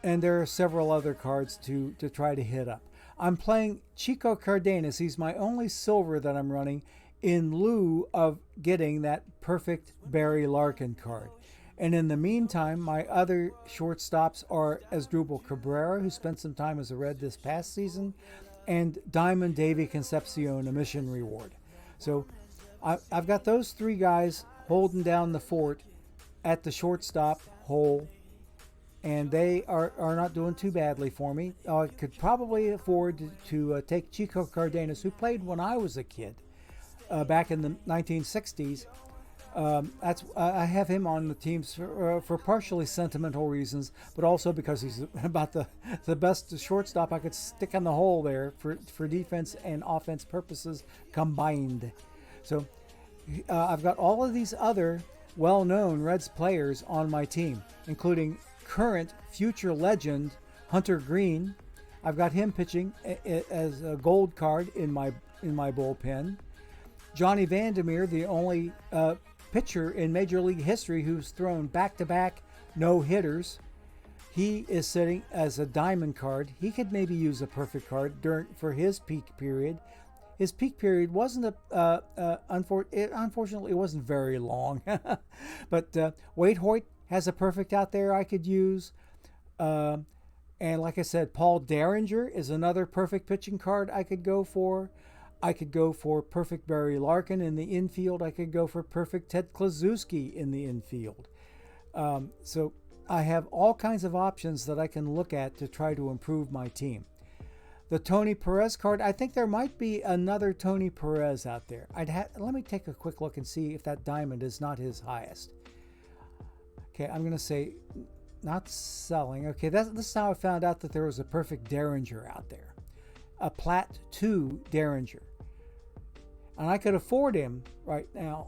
and there are several other cards to try to hit up. I'm playing Chico Cardenas. He's my only silver that I'm running in lieu of getting that perfect Barry Larkin card. And in the meantime, my other shortstops are Asdrubal Cabrera, who spent some time as a Red this past season, and Diamond Davy Concepcion, a mission reward. So I've got those three guys holding down the fort at the shortstop hole, and they are not doing too badly for me. I could probably afford to take Chico Cardenas, who played when I was a kid, back in the 1960s. I have him on the teams for partially sentimental reasons, but also because he's about the best shortstop I could stick in the hole there for defense and offense purposes combined. So I've got all of these other well-known Reds players on my team, including current future legend Hunter Green. I've got him pitching as a gold card in my bullpen. Johnny Vandermeer, the only pitcher in Major League history who's thrown back-to-back no-hitters. He is sitting as a diamond card. He could maybe use a perfect card for his peak period. His peak period wasn't unfortunately, it wasn't very long. But Wade Hoyt has a perfect out there I could use. And like I said, Paul Derringer is another perfect pitching card I could go for. I could go for perfect Barry Larkin in the infield. I could go for perfect Ted Kluszewski in the infield. So I have all kinds of options that I can look at to try to improve my team. The Tony Perez card, I think there might be another Tony Perez out there. Let me take a quick look and see if that diamond is not his highest. Okay, I'm going to say not selling. Okay, this is how I found out that there was a perfect Derringer out there. A Plat 2 Derringer. And I could afford him right now.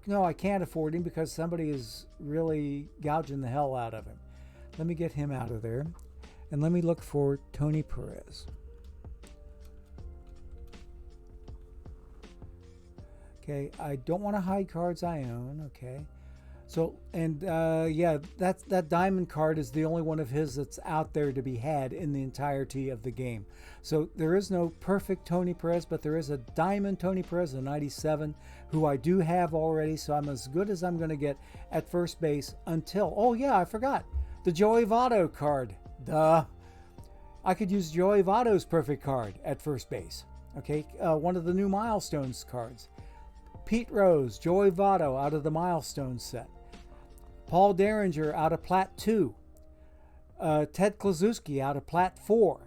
No, I can't afford him because somebody is really gouging the hell out of him. Let me get him out of there. And let me look for Tony Perez. Okay, I don't want to hide cards I own. Okay. So, and yeah, that diamond card is the only one of his that's out there to be had in the entirety of the game. So there is no perfect Tony Perez, but there is a diamond Tony Perez, a 97, who I do have already. So I'm as good as I'm going to get at first base until, oh yeah, I forgot, the Joey Votto card. Duh. I could use Joey Votto's perfect card at first base. Okay, one of the new Milestones cards. Pete Rose, Joey Votto out of the Milestones set. Paul Derringer out of Plat 2. Ted Kluszewski out of Plat 4.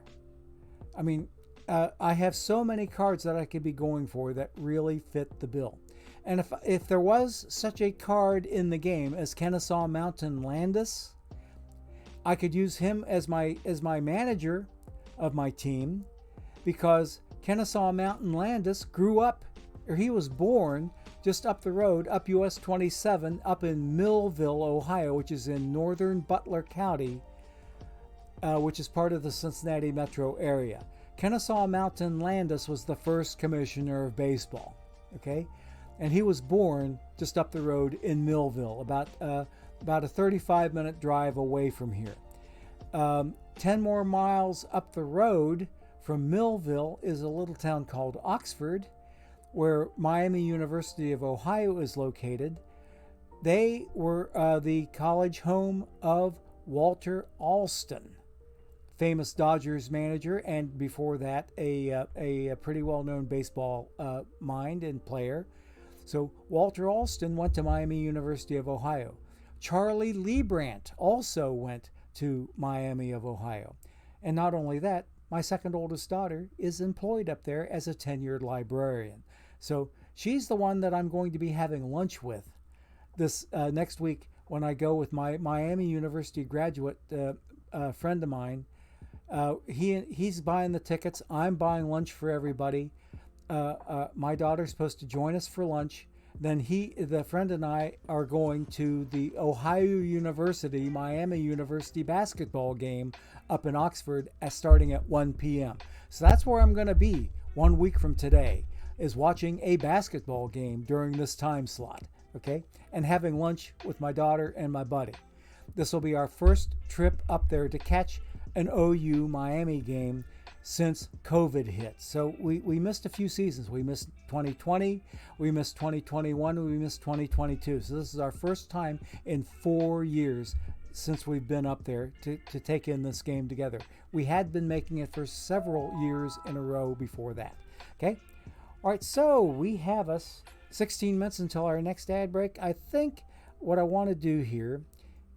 I mean, I have so many cards that I could be going for that really fit the bill. And if there was such a card in the game as Kennesaw Mountain Landis, I could use him as my manager of my team, because Kennesaw Mountain Landis grew up, or he was born just up the road, up US 27, up in Millville, Ohio, which is in northern Butler County, which is part of the Cincinnati metro area. Kennesaw Mountain Landis was the first commissioner of baseball, okay? And he was born just up the road in Millville, about a 35-minute drive away from here. 10 more miles up the road from Millville is a little town called Oxford, where Miami University of Ohio is located. They were the college home of Walter Alston, famous Dodgers manager, and before that, a pretty well-known baseball mind and player. So Walter Alston went to Miami University of Ohio. Charlie Liebrandt also went to Miami of Ohio. And not only that, my second oldest daughter is employed up there as a tenured librarian. So she's the one that I'm going to be having lunch with this next week when I go with my Miami University graduate friend of mine. He's buying the tickets. I'm buying lunch for everybody. My daughter's supposed to join us for lunch. Then the friend and I are going to the Ohio University, Miami University basketball game up in Oxford starting at 1 p.m. So that's where I'm going to be 1 week from today, is watching a basketball game during this time slot, okay? And having lunch with my daughter and my buddy. This will be our first trip up there to catch an OU Miami game since COVID hit. So we missed a few seasons. We missed 2020, we missed 2021, we missed 2022. So this is our first time in 4 years since we've been up there to take in this game together. We had been making it for several years in a row before that. Okay? All right, so we have us 16 minutes until our next ad break. I think what I want to do here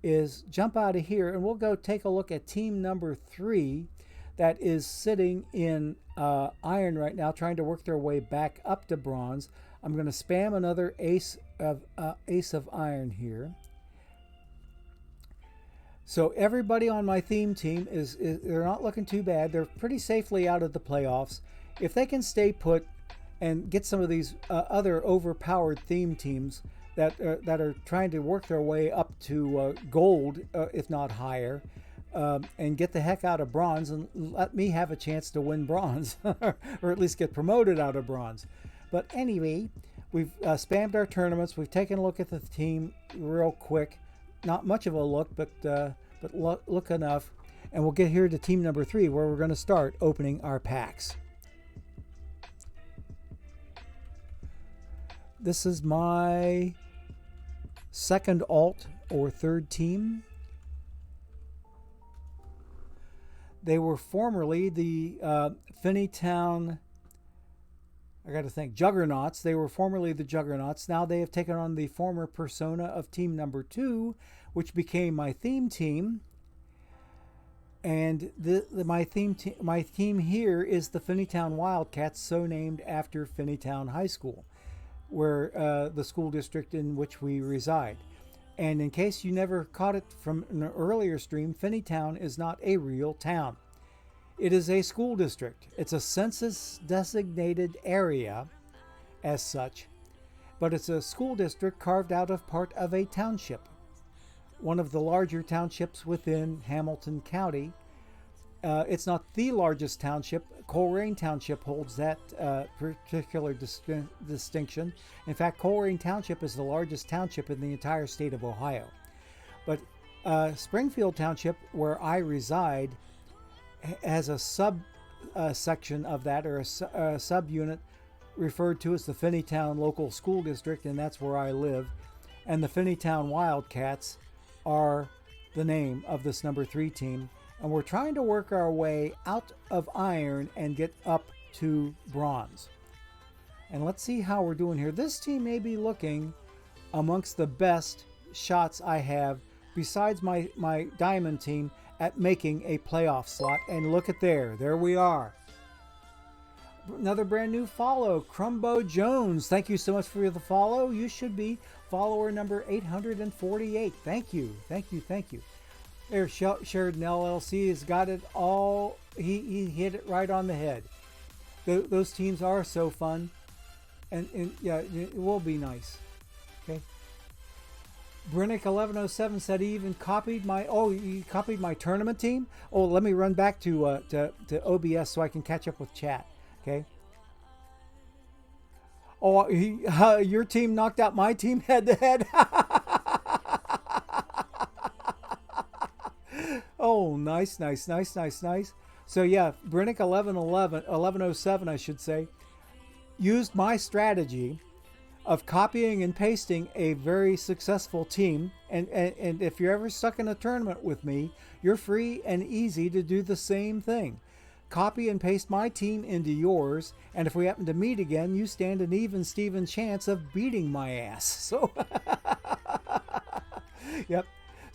is jump out of here and we'll go take a look at team number 3 that is sitting in iron right now, trying to work their way back up to bronze. I'm going to spam another ace of iron here. So everybody on my theme team is they're not looking too bad. They're pretty safely out of the playoffs. If they can stay put and get some of these other overpowered theme teams that are trying to work their way up to gold, if not higher, and get the heck out of bronze and let me have a chance to win bronze or at least get promoted out of bronze. But anyway, we've spammed our tournaments. We've taken a look at the team real quick. Not much of a look, but look enough. And we'll get here to team number 3 where we're going to start opening our packs. This is my second alt or third team. They were formerly the Finneytown, I got to think, Juggernauts. They were formerly the Juggernauts. Now they have taken on the former persona of team number 2, which became my theme team. And my theme here is the Finneytown Wildcats, so named after Finneytown High School, where the school district in which we reside. And in case you never caught it from an earlier stream, Finneytown is not a real town. It is a school district. It's a census-designated area as such, but it's a school district carved out of part of a township, one of the larger townships within Hamilton County. It's not the largest township. Coleraine Township holds that particular distinction. In fact, Coleraine Township is the largest township in the entire state of Ohio. But Springfield Township, where I reside, has a section of that, or a subunit referred to as the Finneytown Local School District, and that's where I live. And the Finneytown Wildcats are the name of this number 3 team. And we're trying to work our way out of iron and get up to bronze. And let's see how we're doing here. This team may be looking amongst the best shots I have, besides my diamond team, at making a playoff slot. And look at there we are. Another brand new follow, Crumbo Jones. Thank you so much for the follow. You should be follower number 848. Thank you. There, Sheridan LLC has got it all. He hit it right on the head. Those teams are so fun, and yeah, it will be nice. Okay. Brennick 1107 said he even copied my tournament team. Oh, let me run back to OBS so I can catch up with chat. Okay. Oh, your team knocked out my team head to head. Oh, nice. So yeah, Brennick 1107, I should say, used my strategy of copying and pasting a very successful team. And if you're ever stuck in a tournament with me, you're free and easy to do the same thing. Copy and paste my team into yours, and if we happen to meet again, you stand an even Steven chance of beating my ass. So, yep.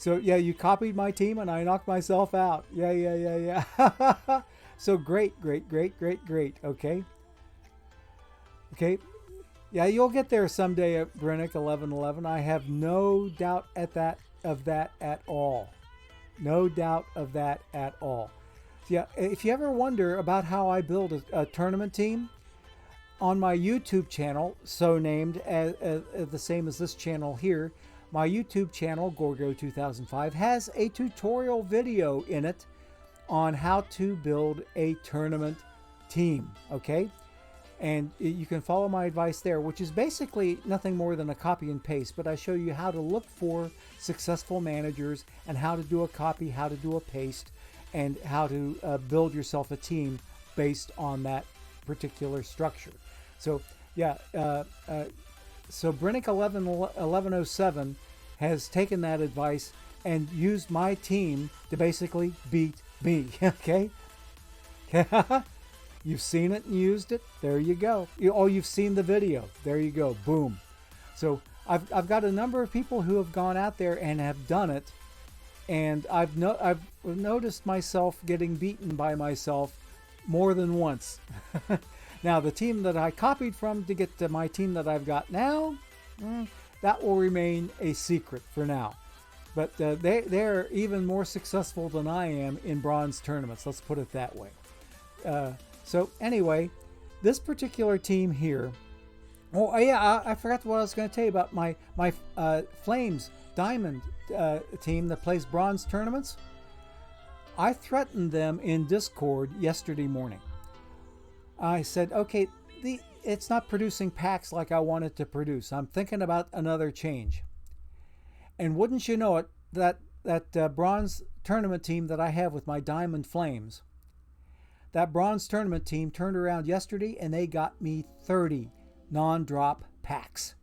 So yeah, you copied my team and I knocked myself out. Yeah. So great. Okay. Yeah, you'll get there someday at Brennick 1111. I have no doubt of that at all. No doubt of that at all. Yeah, if you ever wonder about how I build a tournament team, on my YouTube channel, so named as the same as this channel here, my YouTube channel, Gorgo2005, has a tutorial video in it on how to build a tournament team, okay? And you can follow my advice there, which is basically nothing more than a copy and paste, but I show you how to look for successful managers and how to do a copy, how to do a paste, and how to build yourself a team based on that particular structure. So yeah, so Brennick 1107 has taken that advice and used my team to basically beat me. Okay, you've seen it and used it. There you go. You've seen the video. There you go. Boom. So I've got a number of people who have gone out there and have done it, and I've noticed myself getting beaten by myself more than once. Now, the team that I copied from to get to my team that I've got now, that will remain a secret for now. But they're even more successful than I am in bronze tournaments. Let's put it that way. So anyway, this particular team here. Oh yeah, I forgot what I was going to tell you about my Flames Diamond team that plays bronze tournaments. I threatened them in Discord yesterday morning. I said, okay, it's not producing packs like I want it to produce. I'm thinking about another change. And wouldn't you know it, that bronze tournament team that I have with my Diamond Flames, that bronze tournament team turned around yesterday and they got me 30 non-drop packs.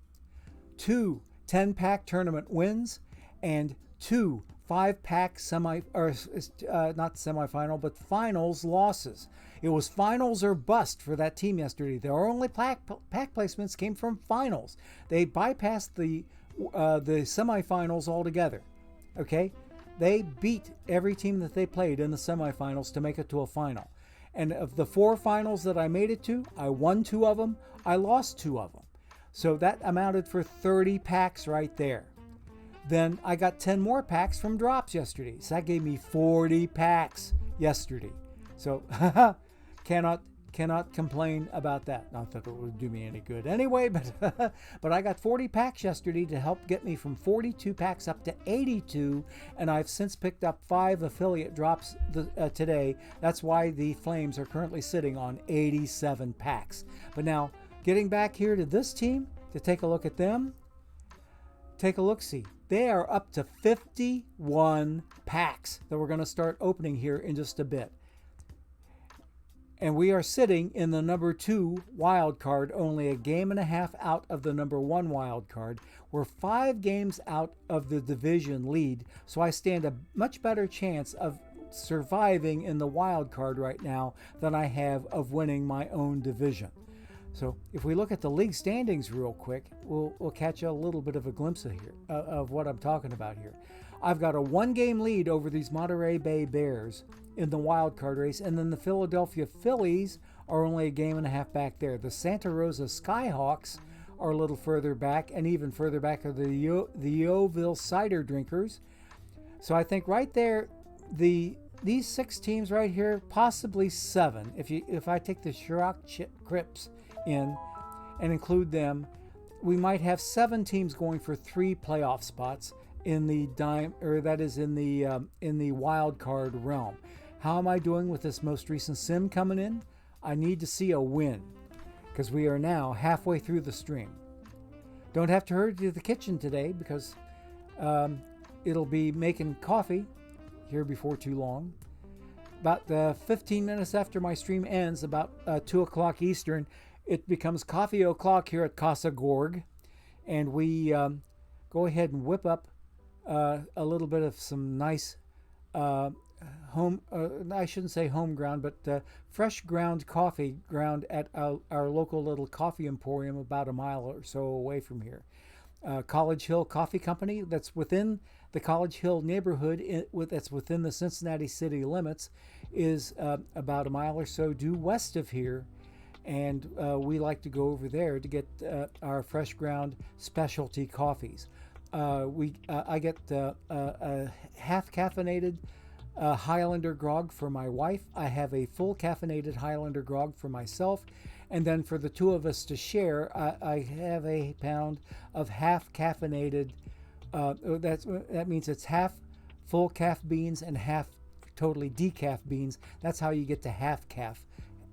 2 10-pack tournament wins and 2 5-pack not semifinal, but finals losses. It was finals or bust for that team yesterday. Their only pack placements came from finals. They bypassed the semifinals altogether. Okay, they beat every team that they played in the semifinals to make it to a final. And of the 4 finals that I made it to, I won 2 of them. I lost 2 of them. So that amounted for 30 packs right there. Then I got 10 more packs from drops yesterday. So that gave me 40 packs yesterday. So cannot complain about that. Not that it would do me any good anyway, but but I got 40 packs yesterday to help get me from 42 packs up to 82, and I've since picked up 5 affiliate drops today. That's why the Flames are currently sitting on 87 packs. But now, getting back here to this team to take a look at them, take a look-see. They are up to 51 packs that we're going to start opening here in just a bit. And we are sitting in the number 2 wild card, only a game and a half out of the number 1 wild card. We're 5 games out of the division lead, so I stand a much better chance of surviving in the wild card right now than I have of winning my own division. So if we look at the league standings real quick, we'll catch a little bit of a glimpse of what I'm talking about here. I've got a 1-game lead over these Monterey Bay Bears in the wild card race, and then the Philadelphia Phillies are only a game and a half back there. The Santa Rosa Skyhawks are a little further back, and even further back are the Yeovil Cider Drinkers. So I think right there, these 6 teams right here, possibly 7, if I take the Chirac Crips in and include them, we might have 7 teams going for 3 playoff spots in the in the wild card realm. How am I doing with this most recent sim coming in? I need to see a win because we are now halfway through the stream. Don't have to hurry to the kitchen today because it'll be making coffee here before too long. About 15 minutes after my stream ends, about 2 o'clock Eastern, it becomes coffee o'clock here at Casa Gorg, and we go ahead and whip up a little bit of some nice I shouldn't say home ground, but fresh ground coffee ground at our local little coffee emporium about a mile or so away from here. College Hill Coffee Company, that's within the College Hill neighborhood, that's within the Cincinnati city limits, is about a mile or so due west of here. and we like to go over there to get our fresh ground specialty coffees. I get a half caffeinated Highlander grog for my wife. I have a full caffeinated Highlander grog for myself. And then for the two of us to share, I have a pound of half caffeinated. That means it's half full calf beans and half totally decaf beans. That's how you get to half calf.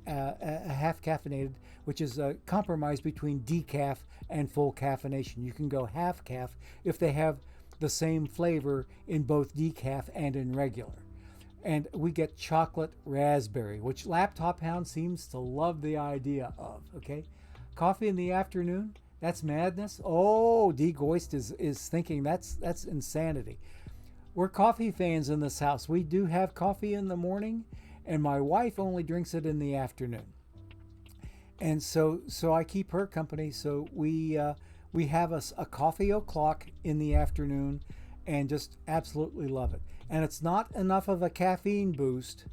Half caffeinated, which is a compromise between decaf and full caffeination. You can go half calf if they have the same flavor in both decaf and in regular. And we get chocolate raspberry, which Laptop Hound seems to love the idea of. Okay, coffee in the afternoon, that's madness. Oh, D Goist is thinking that's insanity. We're coffee fans in this house. We do have coffee in the morning, and my wife only drinks it in the afternoon. And so I keep her company. So we have a coffee o'clock in the afternoon, and just absolutely love it. And it's not enough of a caffeine boost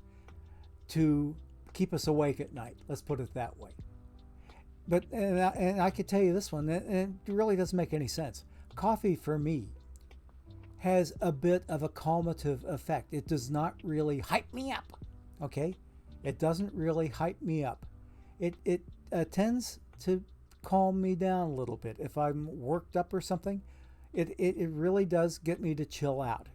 to keep us awake at night. Let's put it that way. But and I could tell you this one, and it really doesn't make any sense. Coffee for me has a bit of a calmative effect. It does not really hype me up. Okay, it doesn't really hype me up. It tends to calm me down a little bit. If I'm worked up or something, it really does get me to chill out.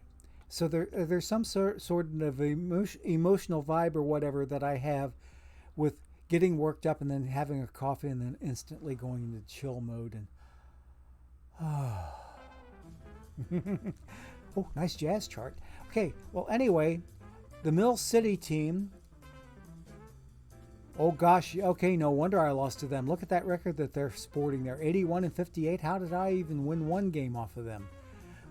So there's some sort of emotional vibe or whatever that I have with getting worked up and then having a coffee and then instantly going into chill mode and oh, nice jazz chart. Okay, well anyway, the Mill City team. Oh gosh, okay, no wonder I lost to them. Look at that record that they're sporting there, 81-58. How did I even win one game off of them?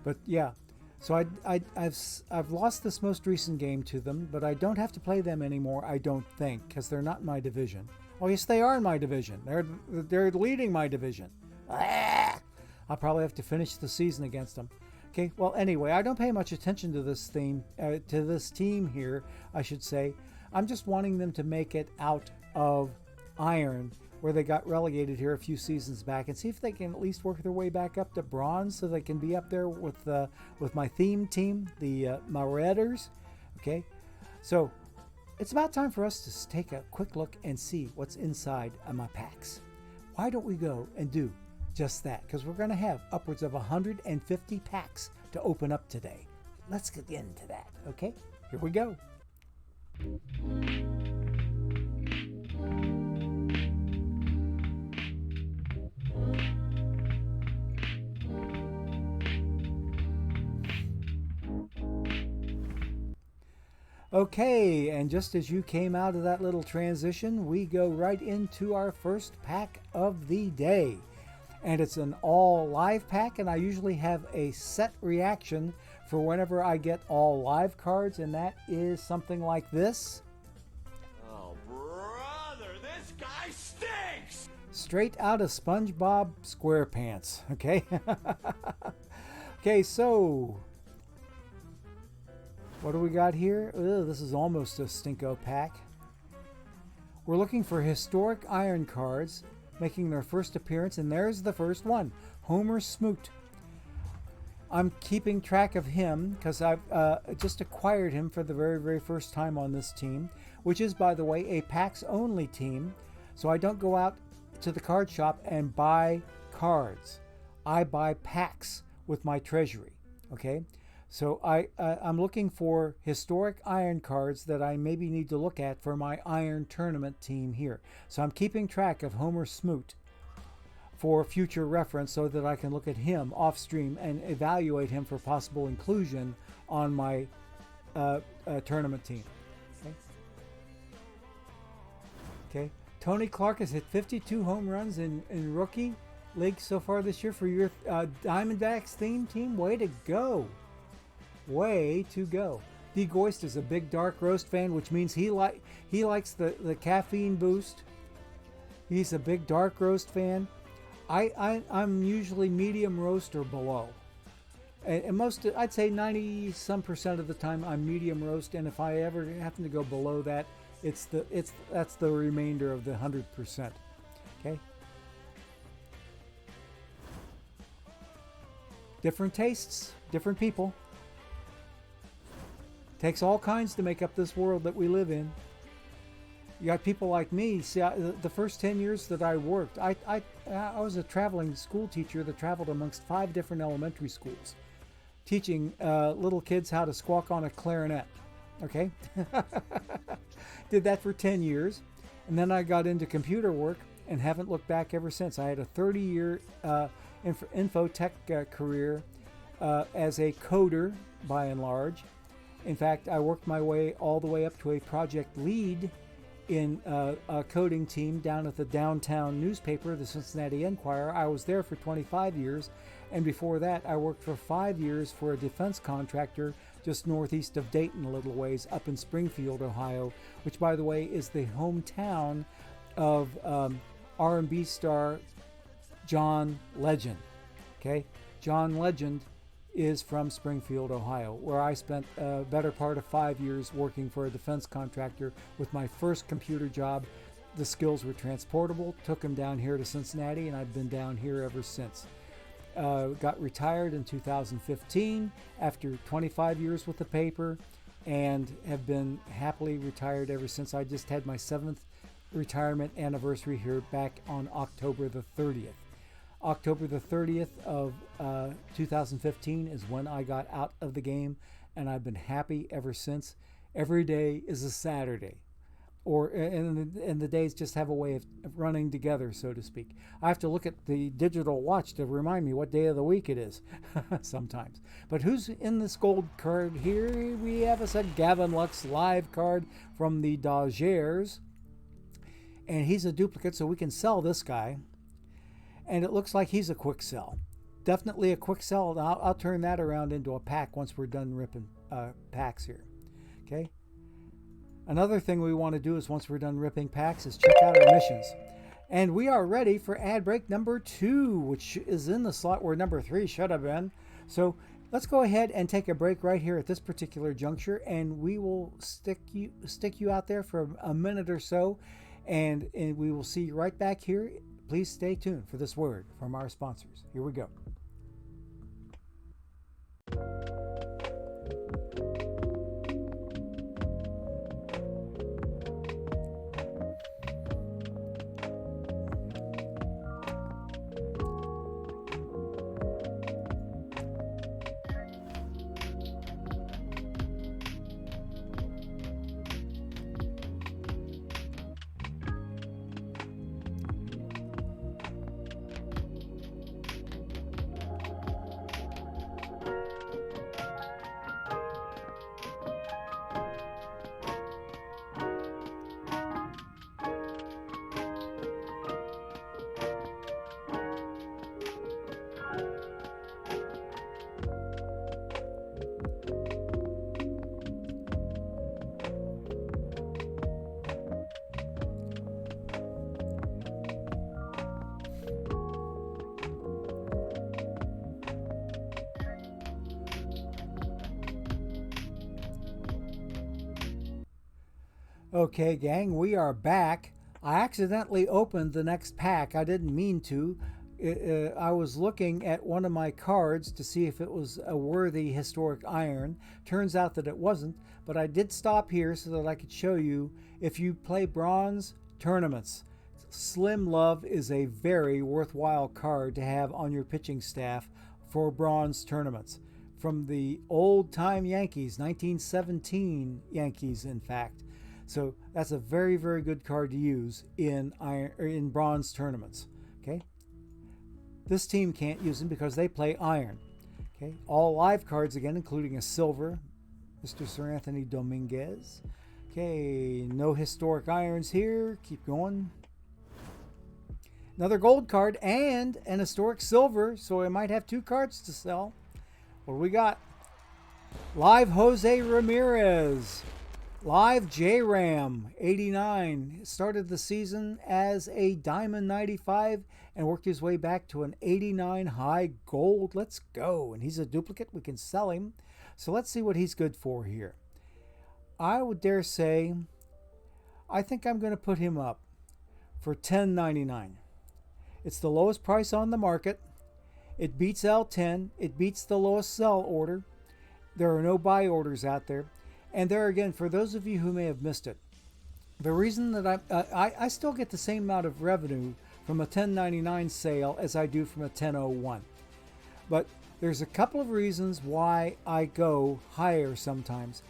But yeah, so I've lost this most recent game to them, but I don't have to play them anymore, I don't think, because they're not in my division. Oh yes, they are in my division. They're leading my division. I'll probably have to finish the season against them. Okay, well anyway, I don't pay much attention to this team here, I should say. I'm just wanting them to make it out of iron, where they got relegated here a few seasons back, and see if they can at least work their way back up to bronze, so they can be up there with my theme team, the Marauders. Okay, so it's about time for us to take a quick look and see what's inside of my packs. Why don't we go and do just that? Because we're going to have upwards of 150 packs to open up today. Let's get into that. Okay, here we go. Okay, and just as you came out of that little transition, we go right into our first pack of the day. And it's an all live pack, and I usually have a set reaction for whenever I get all live cards, and that is something like this. Oh, brother, this guy stinks! Straight out of SpongeBob SquarePants, okay? Okay, so what do we got here? Ugh, this is almost a stinko pack. We're looking for historic iron cards making their first appearance, and there's the first one, Homer Smoot. I'm keeping track of him because I've just acquired him for the very, very first time on this team, which is, by the way, a packs only team. So I don't go out to the card shop and buy cards. I buy packs with my treasury. Okay, so I'm looking for historic iron cards that I maybe need to look at for my iron tournament team here. So I'm keeping track of Homer Smoot for future reference so that I can look at him off stream and evaluate him for possible inclusion on my tournament team. Okay. Tony Clark has hit 52 home runs in rookie league so far this year for your Diamondbacks theme team. Way to go. Way to go. D Goist is a big dark roast fan, which means he likes the caffeine boost. He's a big dark roast fan. I'm usually medium roast or below. And I'd say 90% of the time I'm medium roast, and if I ever happen to go below that, That's the remainder of the 100%. Okay. Different tastes, different people. Takes all kinds to make up this world that we live in. You got people like me. See, the first 10 years that I worked, I was a traveling school teacher that traveled amongst 5 different elementary schools, teaching little kids how to squawk on a clarinet. Okay? Did that for 10 years. And then I got into computer work and haven't looked back ever since. I had a 30-year infotech career as a coder, by and large. In fact, I worked my way all the way up to a project lead in a coding team down at the downtown newspaper, the Cincinnati Enquirer. I was there for 25 years, and before that I worked for 5 years for a defense contractor just northeast of Dayton a little ways, up in Springfield, Ohio, which, by the way, is the hometown of R&B star John Legend. Okay, John Legend is from Springfield, Ohio, where I spent a better part of 5 years working for a defense contractor. With my first computer job, the skills were transportable, took them down here to Cincinnati, and I've been down here ever since. Got retired in 2015 after 25 years with the paper, and have been happily retired ever since. I just had my 7th retirement anniversary here back on October the 30th. October the 30th of 2015 is when I got out of the game, and I've been happy ever since. Every day is a Saturday, and the days just have a way of running together, so to speak. I have to look at the digital watch to remind me what day of the week it is sometimes. But who's in this gold card here? We have a Gavin Lux live card from the Dodgers, and he's a duplicate, so we can sell this guy. And it looks like he's a quick sell. Definitely a quick sell. And I'll turn that around into a pack once we're done ripping packs here. Okay. Another thing we want to do is, once we're done ripping packs, is check out our missions. And we are ready for ad break number 2, which is in the slot where number 3 should have been. So let's go ahead and take a break right here at this particular juncture, and we will stick you out there for a minute or so, and we will see you right back here. Please stay tuned for this word from our sponsors. Here we go. Okay, gang, we are back. I accidentally opened the next pack. I didn't mean to. I was looking at one of my cards to see if it was a worthy historic iron. Turns out that it wasn't, but I did stop here so that I could show you if you play bronze tournaments. Slim Love is a very worthwhile card to have on your pitching staff for bronze tournaments. From the old-time Yankees, 1917 Yankees, in fact. So that's a very, very good card to use in bronze tournaments. Okay. This team can't use them because they play iron. Okay. All live cards again, including a silver, Mr. Sir Anthony Dominguez. Okay. No historic irons here. Keep going. Another gold card and an historic silver, so I might have 2 cards to sell. What do we got? Live Jose Ramirez. Live J-Ram 89 started the season as a Diamond 95 and worked his way back to an 89 high gold. Let's go. And he's a duplicate. We can sell him. So let's see what he's good for here. I would dare say I think I'm going to put him up for $10.99. It's the lowest price on the market. It beats L10. It beats the lowest sell order. There are no buy orders out there. And there again, for those of you who may have missed it, the reason that I still get the same amount of revenue from a $10.99 sale as I do from a $10.01. But there's a couple of reasons why I go higher sometimes.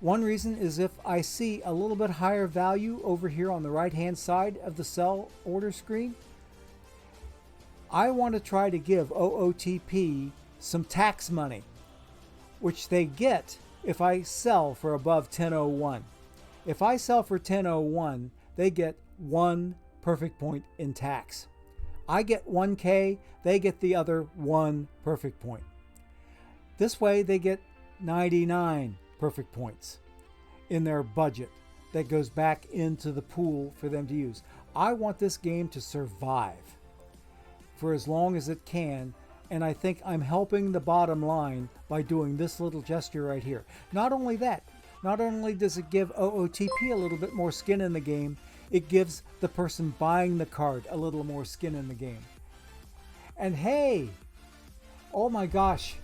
One reason is if I see a little bit higher value over here on the right-hand side of the sell order screen, I want to try to give OOTP some tax money, which they get if I sell for above 10.01. If I sell for 10.01, they get 1 perfect point in tax. I get 1K, they get the other 1 perfect point. This way they get 99 perfect points in their budget that goes back into the pool for them to use. I want this game to survive for as long as it can, and I think I'm helping the bottom line by doing this little gesture right here. Not only that, not only does it give OOTP a little bit more skin in the game, it gives the person buying the card a little more skin in the game. And hey, oh my gosh,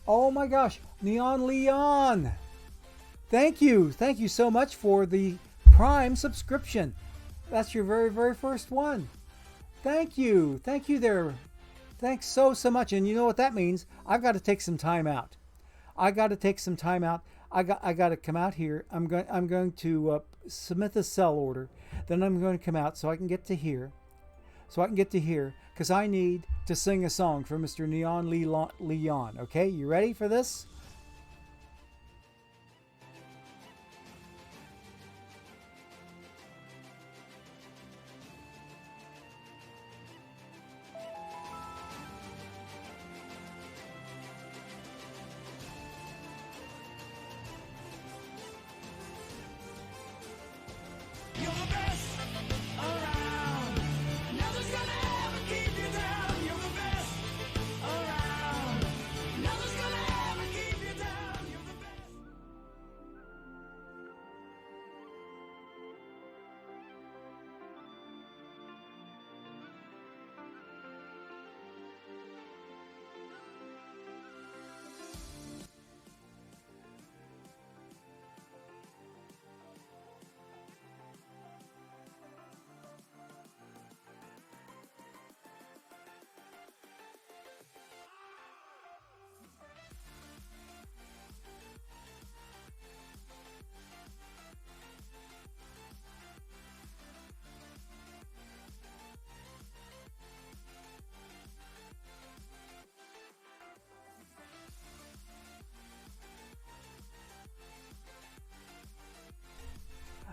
oh my gosh, Neon Leon, thank you so much for the Prime subscription. That's your very first one. Thank you there. Thanks so much. And you know what that means? I've got to take some time out. I got to come out here. I'm going to submit the sell order. Then I'm going to come out so I can get to here. Because I need to sing a song for Mr. Neon Leon. Okay, you ready for this?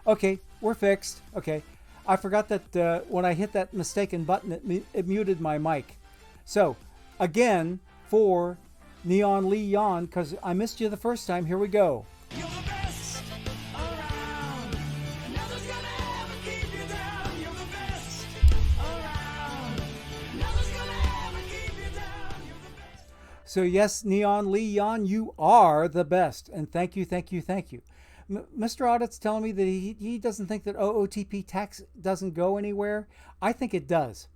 Okay, we're fixed. Okay, I forgot that when I hit that mistaken button, it muted my mic. So, again, for Neon Leon, because I missed you the first time, here we go. You're the best around. Nothing's gonna ever keep you down. You're the best around. Nothing's gonna ever keep you down. You're the best. So yes, Neon Leon, you are the best. And thank you. Mr. Audit's telling me that he doesn't think that OOTP tax doesn't go anywhere. I think it does.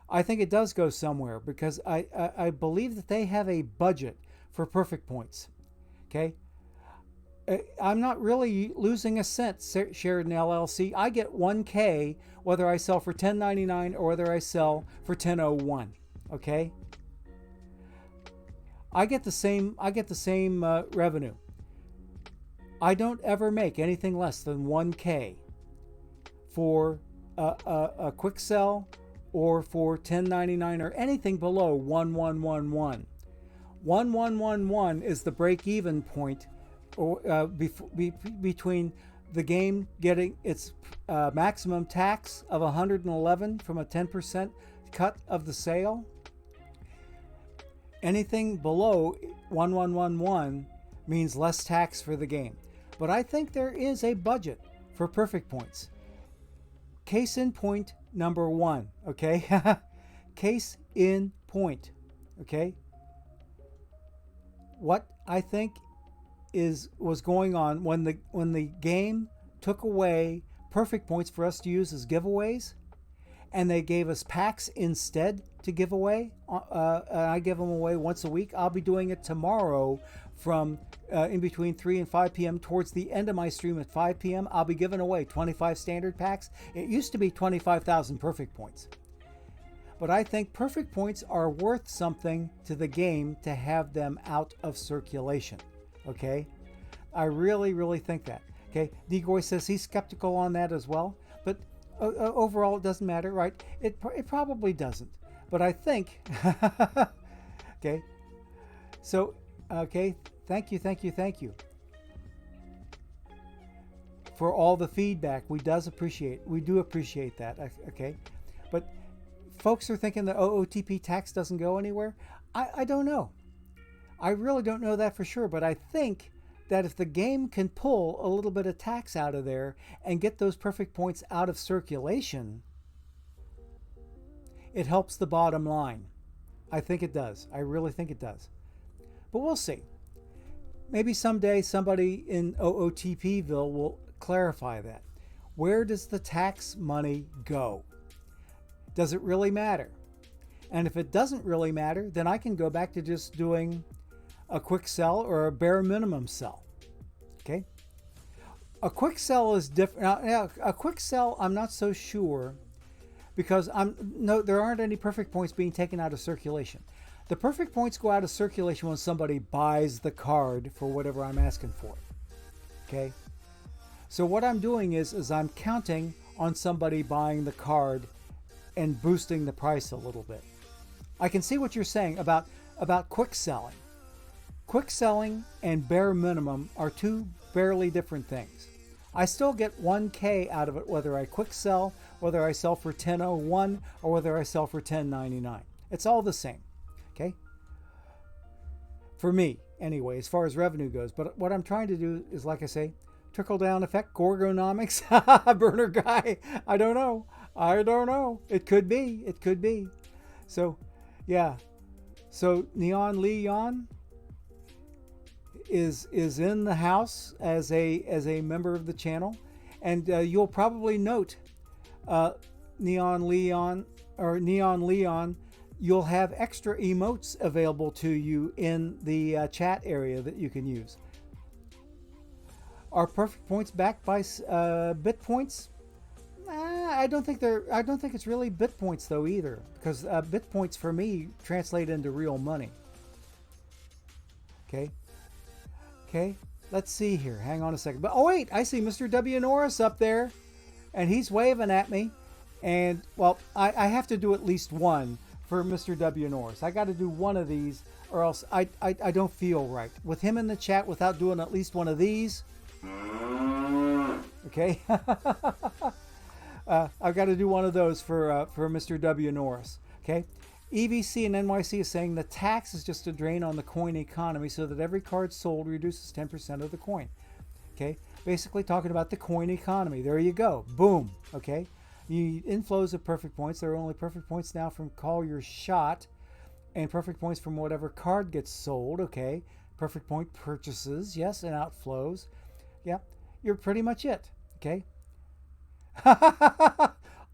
I think it does go somewhere because I believe that they have a budget for perfect points. Okay? I'm not really losing a cent, Sheridan LLC. I get 1K whether I sell for $10.99 or whether I sell for $10.01. Okay? I get the same revenue. I don't ever make anything less than 1K for a quick sell or for $10.99 or anything below 1111. 1111 is the break-even point or between the game getting its maximum tax of 111 from a 10% cut of the sale. Anything below 1111 means less tax for the game. But I think there is a budget for perfect points. Case in point number 1, okay? Case in point, okay? what I think was going on when the game took away perfect points for us to use as giveaways, and they gave us packs instead to give away. I give them away once a week. I'll be doing it tomorrow from in between 3 and 5 p.m. Towards the end of my stream at 5 p.m. I'll be giving away 25 standard packs. It used to be 25,000 perfect points. But I think perfect points are worth something to the game to have them out of circulation. Okay? I really, really think that. Okay? Degoy says he's skeptical on that as well. But overall, it doesn't matter, right? It probably doesn't. But I think... okay? So, okay, thank you for all the feedback. We do appreciate that, okay? But folks are thinking the OOTP tax doesn't go anywhere. I don't know. I really don't know that for sure, but I think that if the game can pull a little bit of tax out of there and get those perfect points out of circulation, it helps the bottom line. I think it does. I really think it does. But we'll see. Maybe someday somebody in OOTPville will clarify that. Where does the tax money go? Does it really matter? And if it doesn't really matter, then I can go back to just doing a quick sell or a bare minimum sell. Okay? A quick sell is different. Now, a quick sell, I'm not so sure, because there aren't any perfect points being taken out of circulation. The perfect points go out of circulation when somebody buys the card for whatever I'm asking for. Okay? So what I'm doing is I'm counting on somebody buying the card and boosting the price a little bit. I can see what you're saying about quick selling. Quick selling and bare minimum are two barely different things. I still get 1K out of it whether I quick sell, whether I sell for 10.01, or whether I sell for 10.99. It's all the same. Okay? For me, anyway, as far as revenue goes. But what I'm trying to do is, like I say, trickle-down effect, Gorgonomics, burner guy. I don't know. It could be. So, yeah. So, Neon Leon is in the house as a member of the channel. And you'll probably note Neon Leon, you'll have extra emotes available to you in the chat area that you can use. Are perfect points backed by bit points? I don't think it's really bit points though either, because bit points for me translate into real money. Okay. Let's see here. Hang on a second. But oh wait, I see Mr. W. Norris up there, and he's waving at me. And well, I have to do at least one for Mr. W. Norris. I got to do one of these, or else I don't feel right with him in the chat without doing at least one of these. Okay. I've got to do one of those for Mr. W. Norris. Okay. EVC and NYC is saying the tax is just a drain on the coin economy, so that every card sold reduces 10% of the coin. Okay. Basically talking about the coin economy. There you go. Boom. Okay. You need inflows of perfect points. There are only perfect points now from Call Your Shot, and perfect points from whatever card gets sold. Okay. Perfect point purchases. Yes. And outflows. Yeah. You're pretty much it. Okay.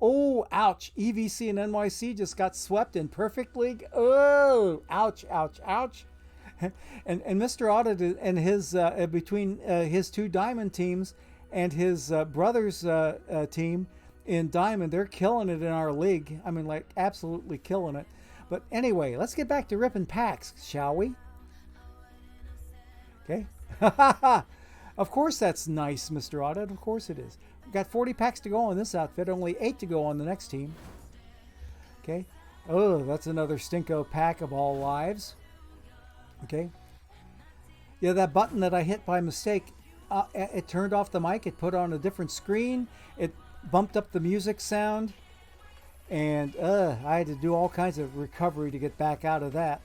Oh, ouch. EVC and NYC just got swept in Perfect League. Oh, ouch. And Mr. Audit and his, between his two Diamond teams and his brother's team in Diamond, they're killing it in our league. I mean, like, absolutely killing it. But anyway, let's get back to ripping packs, shall we? Okay. Of course that's nice, Mr. Audit. Of course it is. We've got 40 packs to go on this outfit, only 8 to go on the next team. Okay. Oh, that's another Stinko pack of all lives. Okay. Yeah, that button that I hit by mistake, it turned off the mic. It put on a different screen. It bumped up the music sound. And I had to do all kinds of recovery to get back out of that.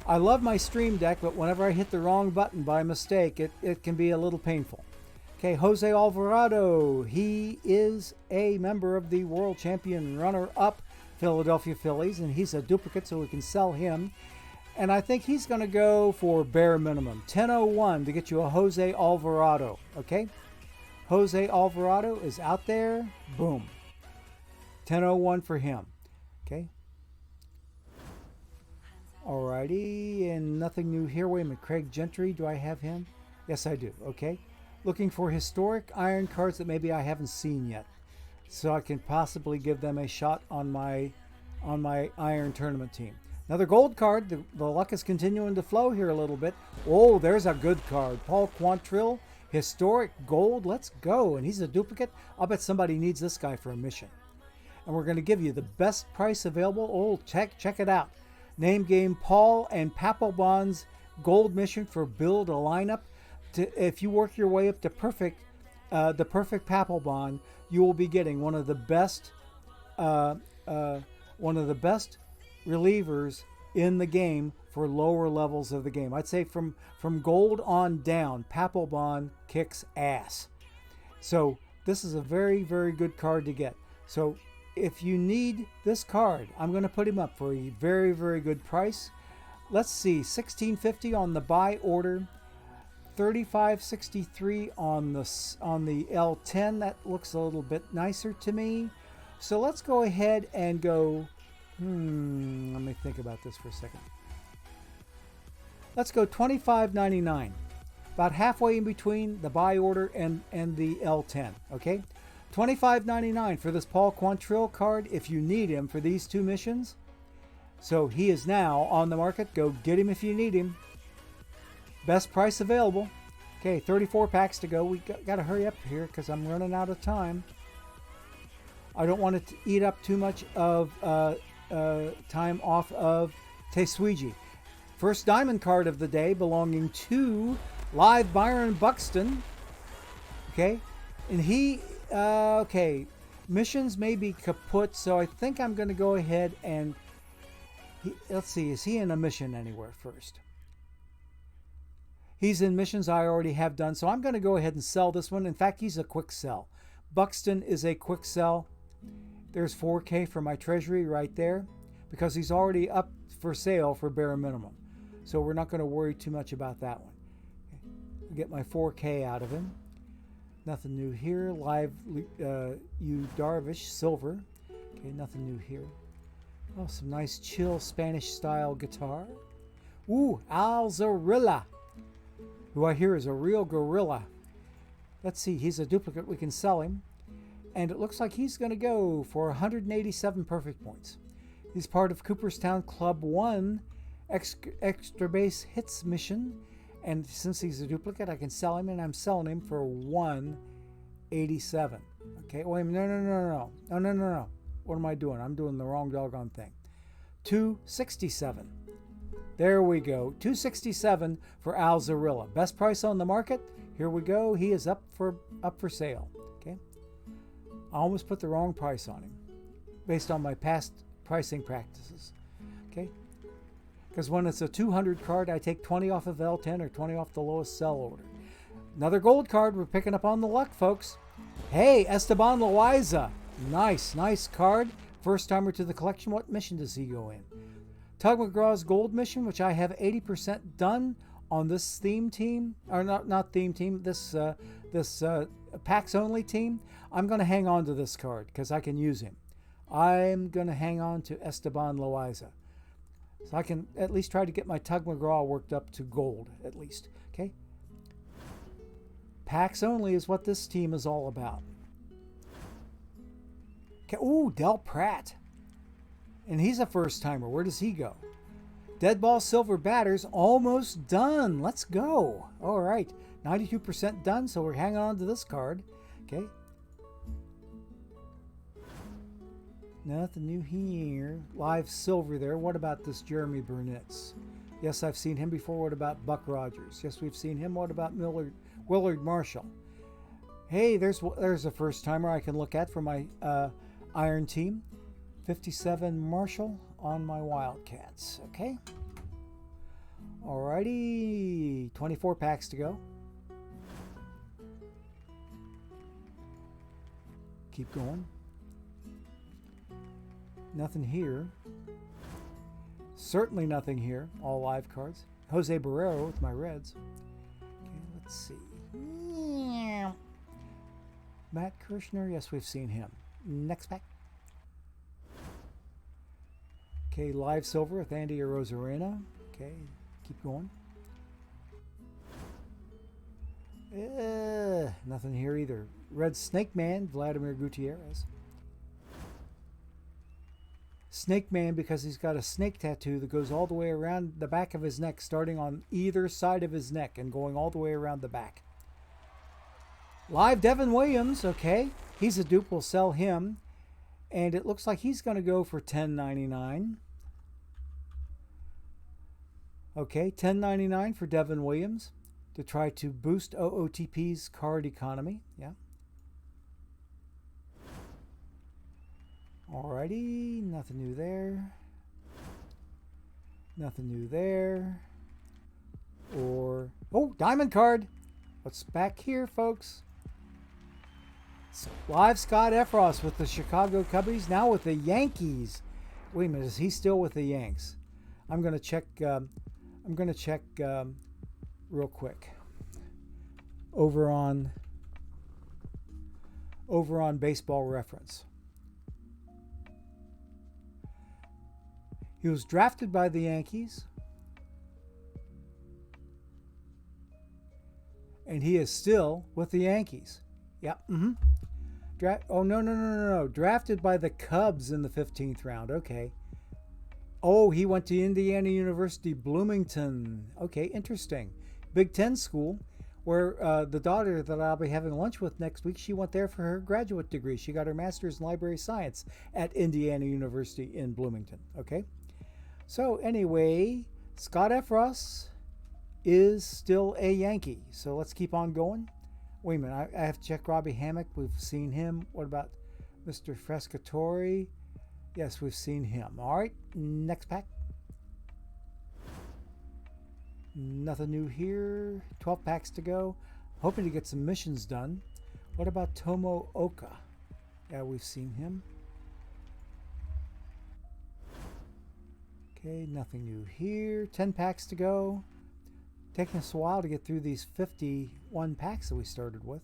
I love my Stream Deck, but whenever I hit the wrong button by mistake, it can be a little painful. Okay, Jose Alvarado. He is a member of the World Champion runner-up Philadelphia Phillies, and he's a duplicate, so we can sell him. And I think he's going to go for bare minimum. 1001 to get you a Jose Alvarado. Okay? Jose Alvarado is out there. Boom. 1001 for him. Okay? Alrighty. And nothing new here. Wait a minute. Craig Gentry. Do I have him? Yes, I do. Okay. Looking for historic iron cards that maybe I haven't seen yet, so I can possibly give them a shot on my iron tournament team. Another gold card. The luck is continuing to flow here a little bit. Oh, there's a good card. Paul Quantrill, historic gold. Let's go. And he's a duplicate. I'll bet somebody needs this guy for a mission. And we're going to give you the best price available. Oh, check it out. Name game Paul and Papelbon's gold mission for build a lineup. If you work your way up to perfect, the perfect Papelbon, you will be getting one of the best relievers in the game for lower levels of the game. I'd say from gold on down, Papelbon kicks ass. So this is a very, very good card to get. So if you need this card, I'm going to put him up for a very, very good price. Let's see, $16.50 on the buy order. $35.63 on the L10. That looks a little bit nicer to me. So let's go ahead and go. Let me think about this for a second. Let's go $25.99. About halfway in between the buy order and the L10. Okay, $25.99 for this Paul Quantrill card if you need him for these two missions. So he is now on the market. Go get him if you need him. Best price available. Okay, 34 packs to go. We got to hurry up here because I'm running out of time. I don't want it to eat up too much of time off of Tesuiji. First diamond card of the day belonging to Live Byron Buxton. Okay, and he, okay, missions may be kaput, so I think I'm going to go ahead and, let's see, is he in a mission anywhere first? He's in missions I already have done, so I'm going to go ahead and sell this one. In fact, he's a quick sell. Buxton is a quick sell. There's 4K for my treasury right there because he's already up for sale for bare minimum. So we're not going to worry too much about that one. Okay. Get my 4K out of him. Nothing new here. Live U Darvish, silver. Okay, nothing new here. Oh, some nice chill Spanish style guitar. Ooh, Alzarilla, who I hear is a real gorilla. Let's see, he's a duplicate. We can sell him. And it looks like he's going to go for 187 perfect points. He's part of Cooperstown Club 1 extra base hits mission. And since he's a duplicate, I can sell him, and I'm selling him for 187. Okay, wait a minute, no. What am I doing? I'm doing the wrong doggone thing. 267. There we go. 267 for Alzarilla. Best price on the market. Here we go. He is up for sale. Okay. I almost put the wrong price on him based on my past pricing practices. Okay. Because when it's a 200 card, I take 20 off of L10 or 20 off the lowest sell order. Another gold card. We're picking up on the luck, folks. Hey, Esteban Loaiza. Nice card. First timer to the collection. What mission does he go in? Tug McGraw's gold mission, which I have 80% done on this theme team, or not theme team, this packs only team. I'm going to hang on to this card because I can use him. I'm going to hang on to Esteban Loaiza. So I can at least try to get my Tug McGraw worked up to gold, at least. Okay? Packs only is what this team is all about. Okay. Ooh, Del Pratt. And he's a first timer. Where does he go? Dead Ball Silver Batters almost done. Let's go. All right. 92% done, so we're hanging on to this card. Okay. Nothing new here. Live silver there. What about this Jeremy Burnitz? Yes, I've seen him before. What about Buck Rogers? Yes, we've seen him. What about Willard Marshall? Hey, there's a first timer I can look at for my Iron team. 57 Marshall on my Wildcats. Okay. Alrighty. 24 packs to go. Keep going. Nothing here. Certainly nothing here. All live cards. Jose Barrero with my Reds. Okay, let's see. Matt Kirshner. Yes, we've seen him. Next pack. Okay, live silver with Andy Rosarena. Okay, keep going. Nothing here either. Red Snake Man, Vladimir Gutierrez. Snake Man because he's got a snake tattoo that goes all the way around the back of his neck, starting on either side of his neck and going all the way around the back. Live Devin Williams, okay. He's a dupe, we'll sell him. And it looks like he's going to go for $10.99. Okay, $10.99 for Devin Williams to try to boost OOTP's card economy. Yeah. Alrighty, nothing new there. Nothing new there. Or, oh, diamond card. What's back here, folks? Live Scott Efros with the Chicago Cubbies, now with the Yankees. Wait a minute, is he still with the Yanks? I'm going to check. Real quick. Over on Baseball Reference. He was drafted by the Yankees, and he is still with the Yankees. Yep. No. Drafted by the Cubs in the 15th round. Okay. Oh, he went to Indiana University, Bloomington. Okay, interesting. Big Ten school, where the daughter that I'll be having lunch with next week, she went there for her graduate degree. She got her master's in library science at Indiana University in Bloomington. Okay. So anyway, Scott Efros is still a Yankee. So let's keep on going. Wait a minute, I have to check Robbie Hammock. We've seen him. What about Mr. Frescatore? Yes, we've seen him. All right, next pack. Nothing new here. 12 packs to go. Hoping to get some missions done. What about Tomo Oka? Yeah, we've seen him. Okay, nothing new here. 10 packs to go. Taking us a while to get through these 51 packs that we started with.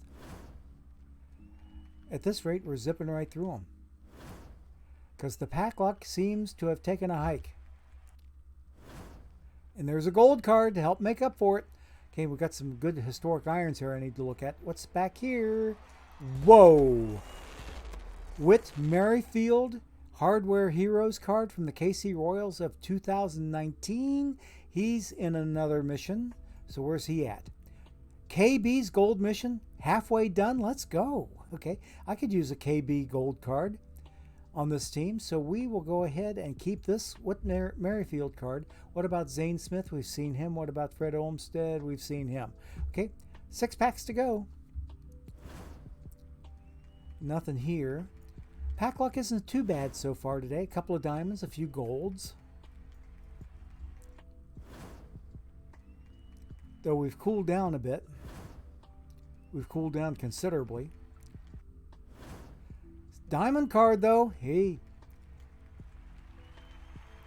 At this rate, we're zipping right through them. Because the pack luck seems to have taken a hike. And there's a gold card to help make up for it. Okay, we've got some good historic irons here I need to look at. What's back here? Whoa! Whit Merrifield, Hardware Heroes card from the KC Royals of 2019. He's in another mission. So where's he at? KB's gold mission, halfway done. Let's go. Okay, I could use a KB gold card on this team. So we will go ahead and keep this Whit Merrifield card. What about Zane Smith? We've seen him. What about Fred Olmsted? We've seen him. Okay, 6 packs to go. Nothing here. Pack luck isn't too bad so far today. A couple of diamonds, a few golds. Though we've cooled down a bit. We've cooled down considerably. Diamond card, though. Hey.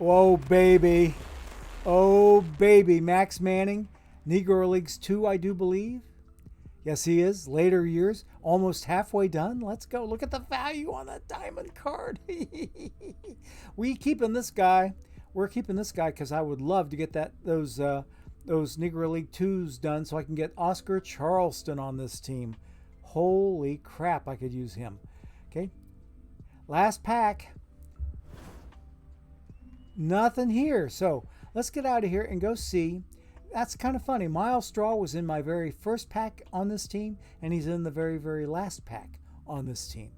Oh, baby. Oh, baby. Max Manning. Negro Leagues 2, I do believe. Yes, he is. Later years. Almost halfway done. Let's go. Look at the value on that diamond card. We're keeping this guy because I would love to get those Negro League 2s done so I can get Oscar Charleston on this team. Holy crap, I could use him. Okay. Last pack. Nothing here. So let's get out of here and go see. That's kind of funny. Miles Straw was in my very first pack on this team, and he's in the very, very last pack on this team.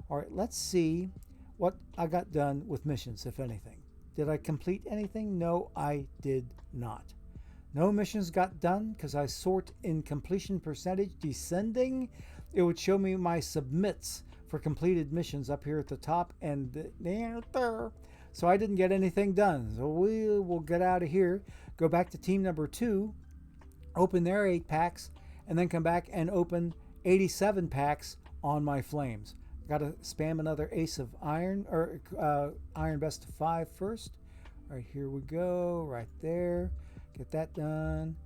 All right, let's see what I got done with missions, if anything. Did I complete anything? No, I did not. No missions got done because I sort in completion percentage descending. It would show me my submits for completed missions up here at the top and there. So I didn't get anything done. So we will get out of here, go back to team number 2, open their 8 packs, and then come back and open 87 packs on my Flames. Got to spam another Ace of Iron, or Iron Best of 5 first. All right, here we go, right there. Get that done.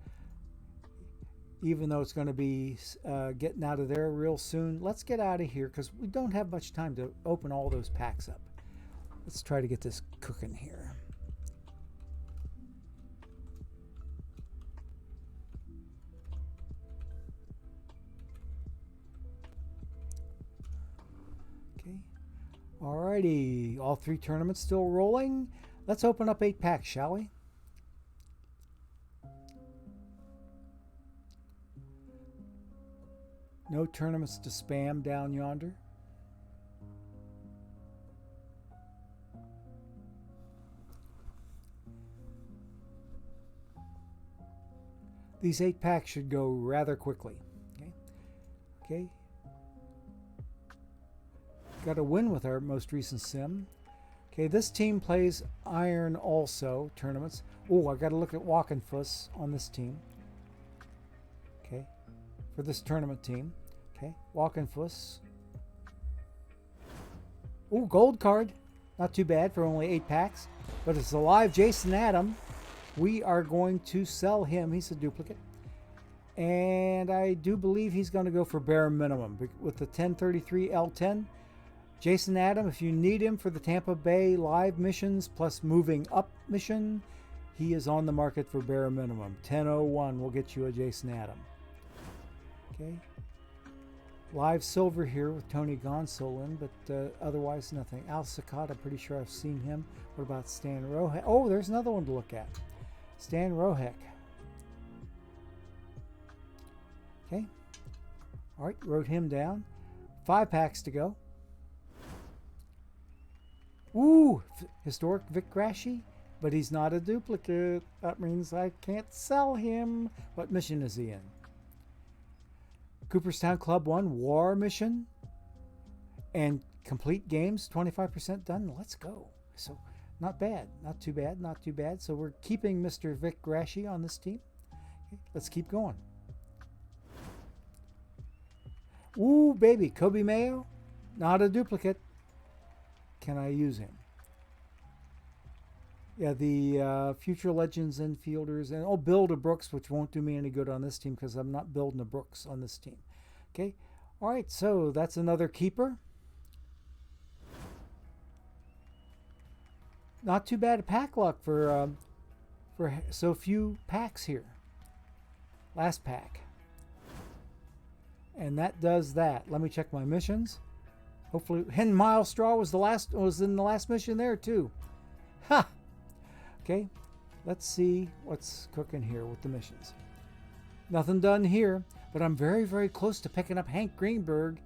Even though it's going to be getting out of there real soon, let's get out of here because we don't have much time to open all those packs up. Let's try to get this cooking here. Okay. Alrighty, all 3 tournaments still rolling. Let's open up 8 packs, shall we? No tournaments to spam down yonder. These 8 packs should go rather quickly. Okay. Got a win with our most recent sim. Okay, this team plays Iron also tournaments. Oh, I got to look at Walkenfuss on this team. Okay, for this tournament team. Okay, Walkenfuss. Oh, gold card. Not too bad for only 8 packs. But it's a live Jason Adam. We are going to sell him. He's a duplicate. And I do believe he's going to go for bare minimum with the 1033 L10. Jason Adam, if you need him for the Tampa Bay live missions plus moving up mission, he is on the market for bare minimum. 1001 will get you a Jason Adam. Okay. Live silver here with Tony Gonsolin, but otherwise nothing. Al Sakata, pretty sure I've seen him. What about Stan Rohek? Oh, there's another one to look at. Stan Rohek. Okay. All right, wrote him down. 5 packs to go. Ooh, historic Vic Grashy, but he's not a duplicate. That means I can't sell him. What mission is he in? Cooperstown Club 1 War Mission and complete games, 25% done. Let's go. So not bad, not too bad, not too bad. So we're keeping Mr. Vic Grashy on this team. Okay, let's keep going. Ooh, baby, Kobe Mayo, not a duplicate. Can I use him? Yeah, the Future Legends infielders, and build a Brooks, which won't do me any good on this team because I'm not building a Brooks on this team. Okay, all right, so that's another keeper. Not too bad a pack luck for so few packs here. Last pack, and that does that. Let me check my missions. Hopefully, Hen Milestraw was in the last mission there too. Ha! Okay, let's see what's cooking here with the missions. Nothing done here, but I'm very, very close to picking up Hank Greenberg,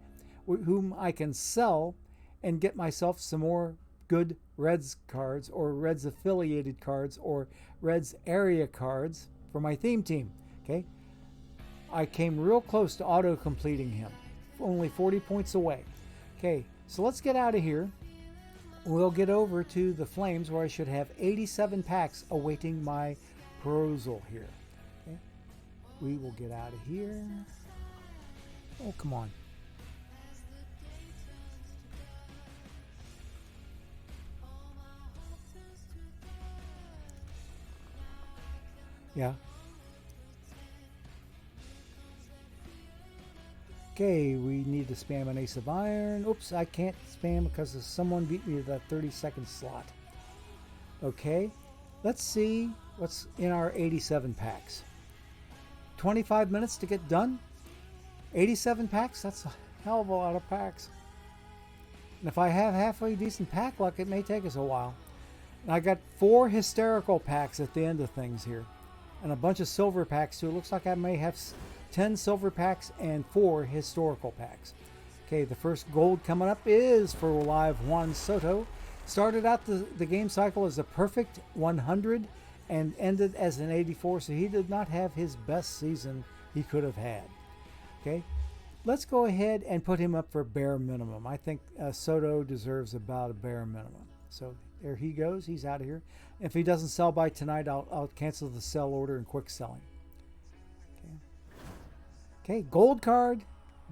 whom I can sell and get myself some more good Reds cards or Reds affiliated cards or Reds area cards for my theme team. Okay, I came real close to auto completing him, only 40 points away. Okay, so let's get out of here. We'll get over to the Flames where I should have 87 packs awaiting my perusal here. Okay, we will get out of here. Oh, come on. Yeah. Okay, we need to spam an Ace of Iron. Oops, I can't spam because someone beat me to that 30-second slot. Okay, let's see what's in our 87 packs. 25 minutes to get done. 87 packs, that's a hell of a lot of packs. And if I have halfway decent pack luck, it may take us a while. And I got 4 hysterical packs at the end of things here. And a bunch of silver packs too. It looks like I may have 10 silver packs and 4 historical packs. Okay, the first gold coming up is for live Juan Soto. Started out the game cycle as a perfect 100 and ended as an 84, so he did not have his best season he could have had. Okay, let's go ahead and put him up for bare minimum. I think Soto deserves about a bare minimum. So there he goes. He's out of here. If he doesn't sell by tonight, I'll cancel the sell order and quick selling. Okay, gold card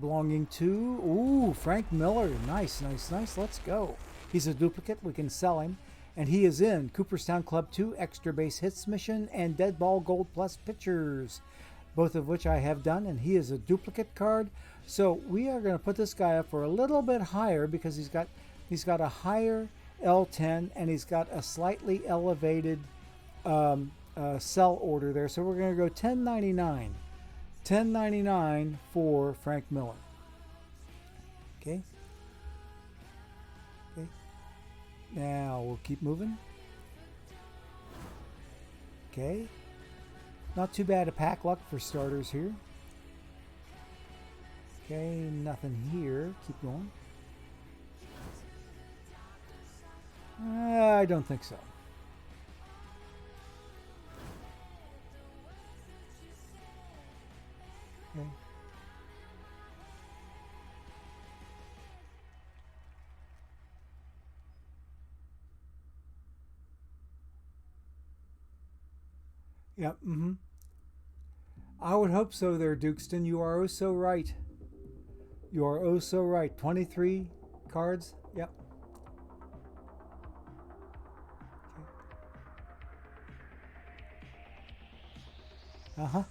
belonging to Frank Miller. Nice, nice, nice. Let's go. He's a duplicate. We can sell him. And he is in Cooperstown Club 2 Extra Base Hits Mission and Dead Ball Gold Plus Pictures, both of which I have done, and he is a duplicate card. So we are going to put this guy up for a little bit higher because he's got a higher L10 and he's got a slightly elevated sell order there. So we're going to go $10.99. $10.99 for Frank Miller. Okay. Okay. Now we'll keep moving. Okay. Not too bad a pack luck for starters here. Okay, nothing here. Keep going. I don't think so. Okay. Yep. I would hope so there, Dukeston. You are oh so right. You are oh so right. 23 cards. Yep. Okay.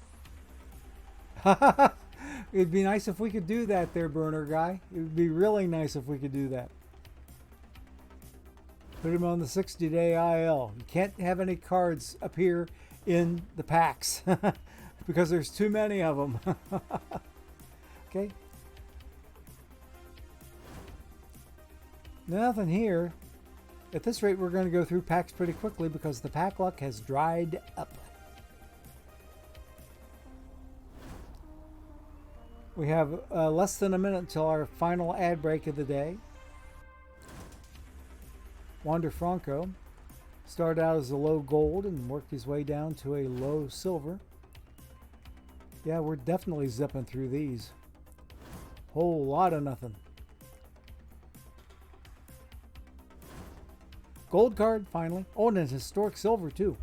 It'd be nice if we could do that there, burner guy. It would be really nice if we could do that. Put him on the 60-day IL. You can't have any cards appear in the packs because there's too many of them. Okay. Nothing here. At this rate, we're going to go through packs pretty quickly because the pack luck has dried up. We have less than a minute until our final ad break of the day. Wander Franco started out as a low gold and worked his way down to a low silver. Yeah, we're definitely zipping through these. Whole lot of nothing. Gold card, finally. Oh, and a historic silver, too.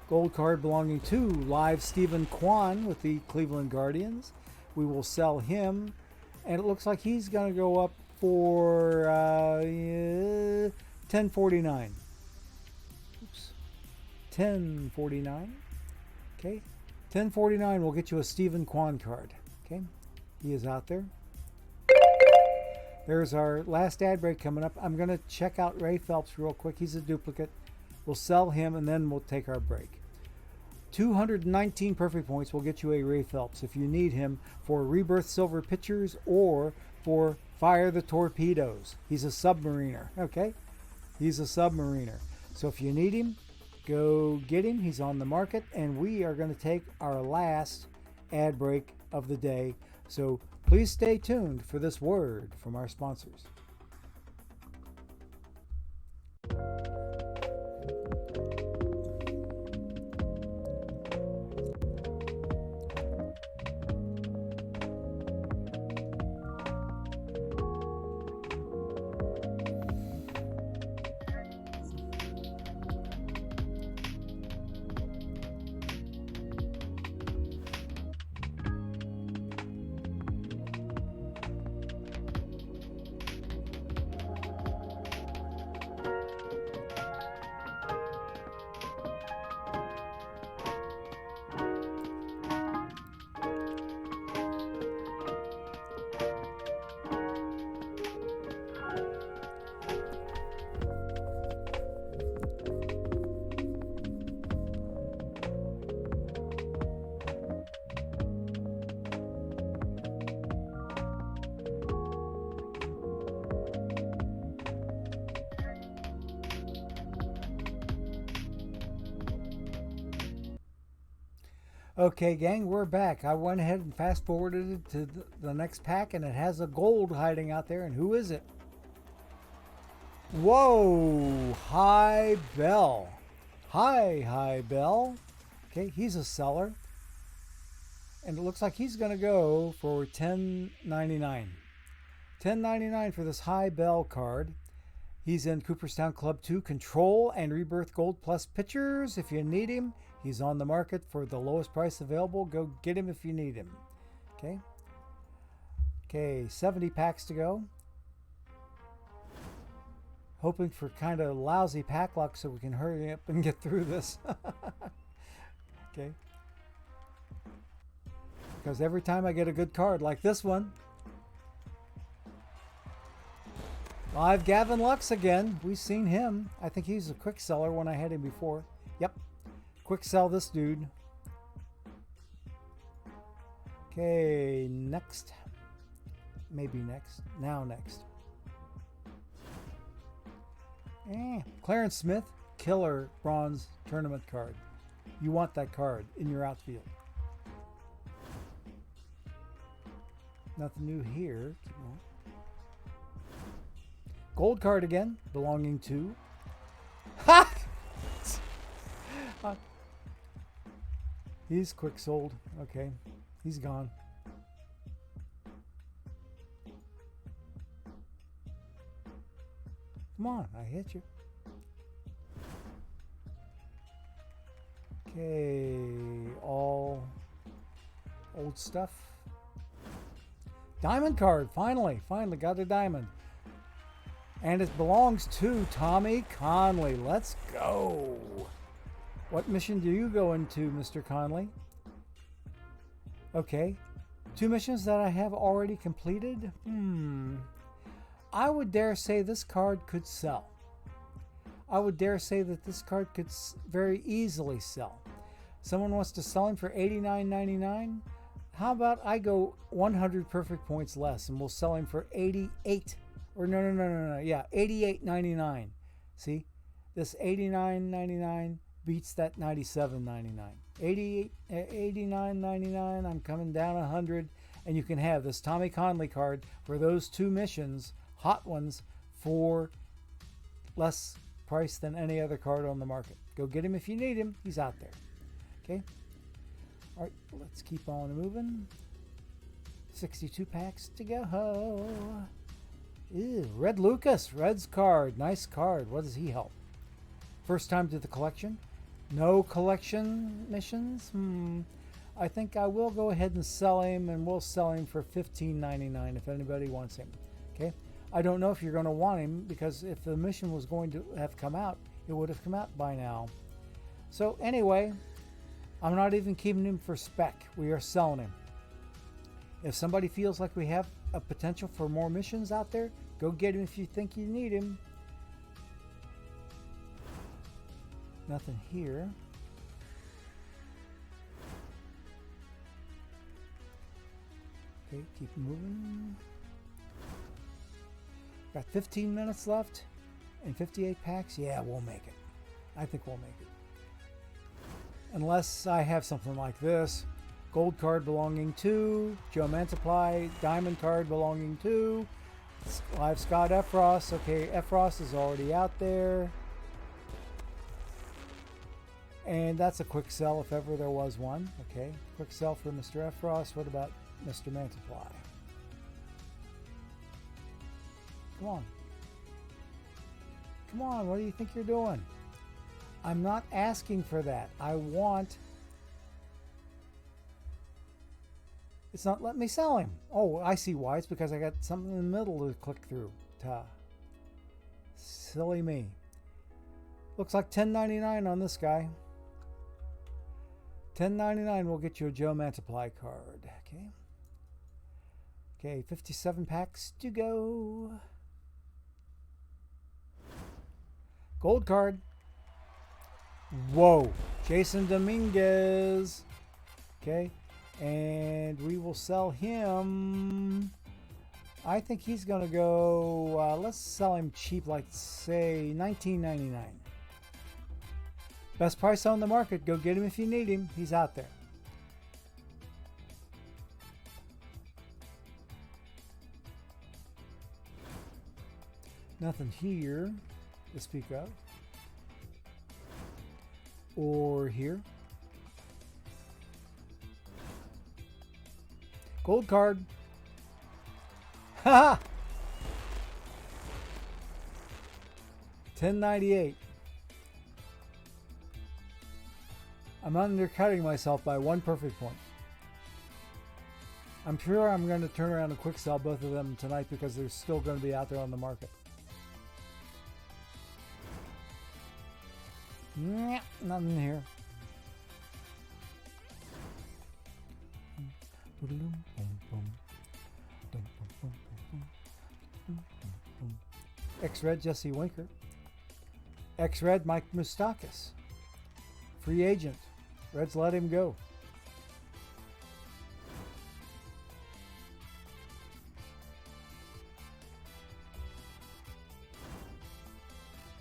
Gold card belonging to live Stephen Kwan with the Cleveland Guardians. We will sell him, and it looks like he's going to go up for $10.49. Oops, $10.49. Okay, $10.49 will get you a Stephen Kwan card. Okay, he is out there. There's our last ad break coming up. I'm going to check out Ray Phelps real quick. He's a duplicate. We'll sell him, and then we'll take our break. 219 perfect points will get you a Ray Phelps if you need him for Rebirth Silver Pitchers or for Fire the Torpedoes. He's a submariner, okay? He's a submariner. So if you need him, go get him. He's on the market, and we are going to take our last ad break of the day. So please stay tuned for this word from our sponsors. Okay, gang, we're back. I went ahead and fast forwarded it to the next pack, and it has a gold hiding out there. And who is it? Whoa, High Bell. High Bell. Okay, he's a seller. And it looks like he's going to go for $10.99. $10.99 for this High Bell card. He's in Cooperstown Club 2 Control and Rebirth Gold Plus Pitchers. If you need him, he's on the market for the lowest price available. Go get him if you need him. Okay. Okay, 70 packs to go. hoping for kind of lousy pack luck so we can hurry up and get through this. Okay. Because every time I get a good card like this one, live Gavin Lux again. We've seen him. I think he's a quick seller when I had him before. Yep. Quick sell this dude. Okay, next. Maybe next. Now next. Clarence Smith, killer bronze tournament card. You want that card in your outfield. Nothing new here. Gold card again, belonging to... Ha! He's quick sold. Okay, he's gone. Come on, I hit you. Okay, all old stuff. Diamond card, finally got a diamond. And it belongs to Tommy Conley. Let's go. What mission do you go into, Mr. Conley? Okay, 2 missions that I have already completed. I would dare say this card could sell. I would dare say that this card could very easily sell. Someone wants to sell him for $89.99. How about I go 100 perfect points less and we'll sell him for 88. Or no. Yeah, $88.99. See, this $89.99 beats that $97.99. $89.99. I'm coming down 100, and you can have this Tommy Conley card for those 2 missions, hot ones, for less price than any other card on the market. Go get him if you need him. He's out there. Okay. All right, let's keep on moving. 62 packs to go. Ew, Red Lucas, Red's card. Nice card. What does he help? First time to the collection. No collection missions. I think I will go ahead and sell him, and we'll sell him for $15.99 if anybody wants him. Okay. I don't know if you're going to want him, because if the mission was going to have come out, it would have come out by now. So anyway, I'm not even keeping him for spec. We are selling him. If somebody feels like we have a potential for more missions out there, go get him if you think you need him. Nothing here. Okay, keep moving. Got 15 minutes left and 58 packs. Yeah, we'll make it. I think we'll make it. Unless I have something like this. Gold card belonging to Joe Mantiply. Diamond card belonging to Live Scott Efros. Okay, Efros is already out there. And that's a quick sell if ever there was one. Okay, quick sell for Mr. Efros. What about Mr. Mantiply? Come on. Come on, what do you think you're doing? I'm not asking for that. I want... It's not letting me sell him. Oh, I see why. It's because I got something in the middle to click through. Silly me. Looks like $10.99 on this guy. $10.99 will get you a Joe Mantiply card. Okay. Okay, 57 packs to go. Gold card. Whoa. Jason Dominguez. Okay. And we will sell him. I think he's going to go, let's sell him cheap, like say $19.99. Best price on the market. Go get him if you need him. He's out there. Nothing here to speak of. Or here. Gold card. Ha! $10.98. I'm undercutting myself by 1 perfect point. I'm sure I'm going to turn around and quick sell both of them tonight because they're still going to be out there on the market. Nothing here. X-Red Jesse Winker. X-Red Mike Moustakis. Free agent. Reds let him go.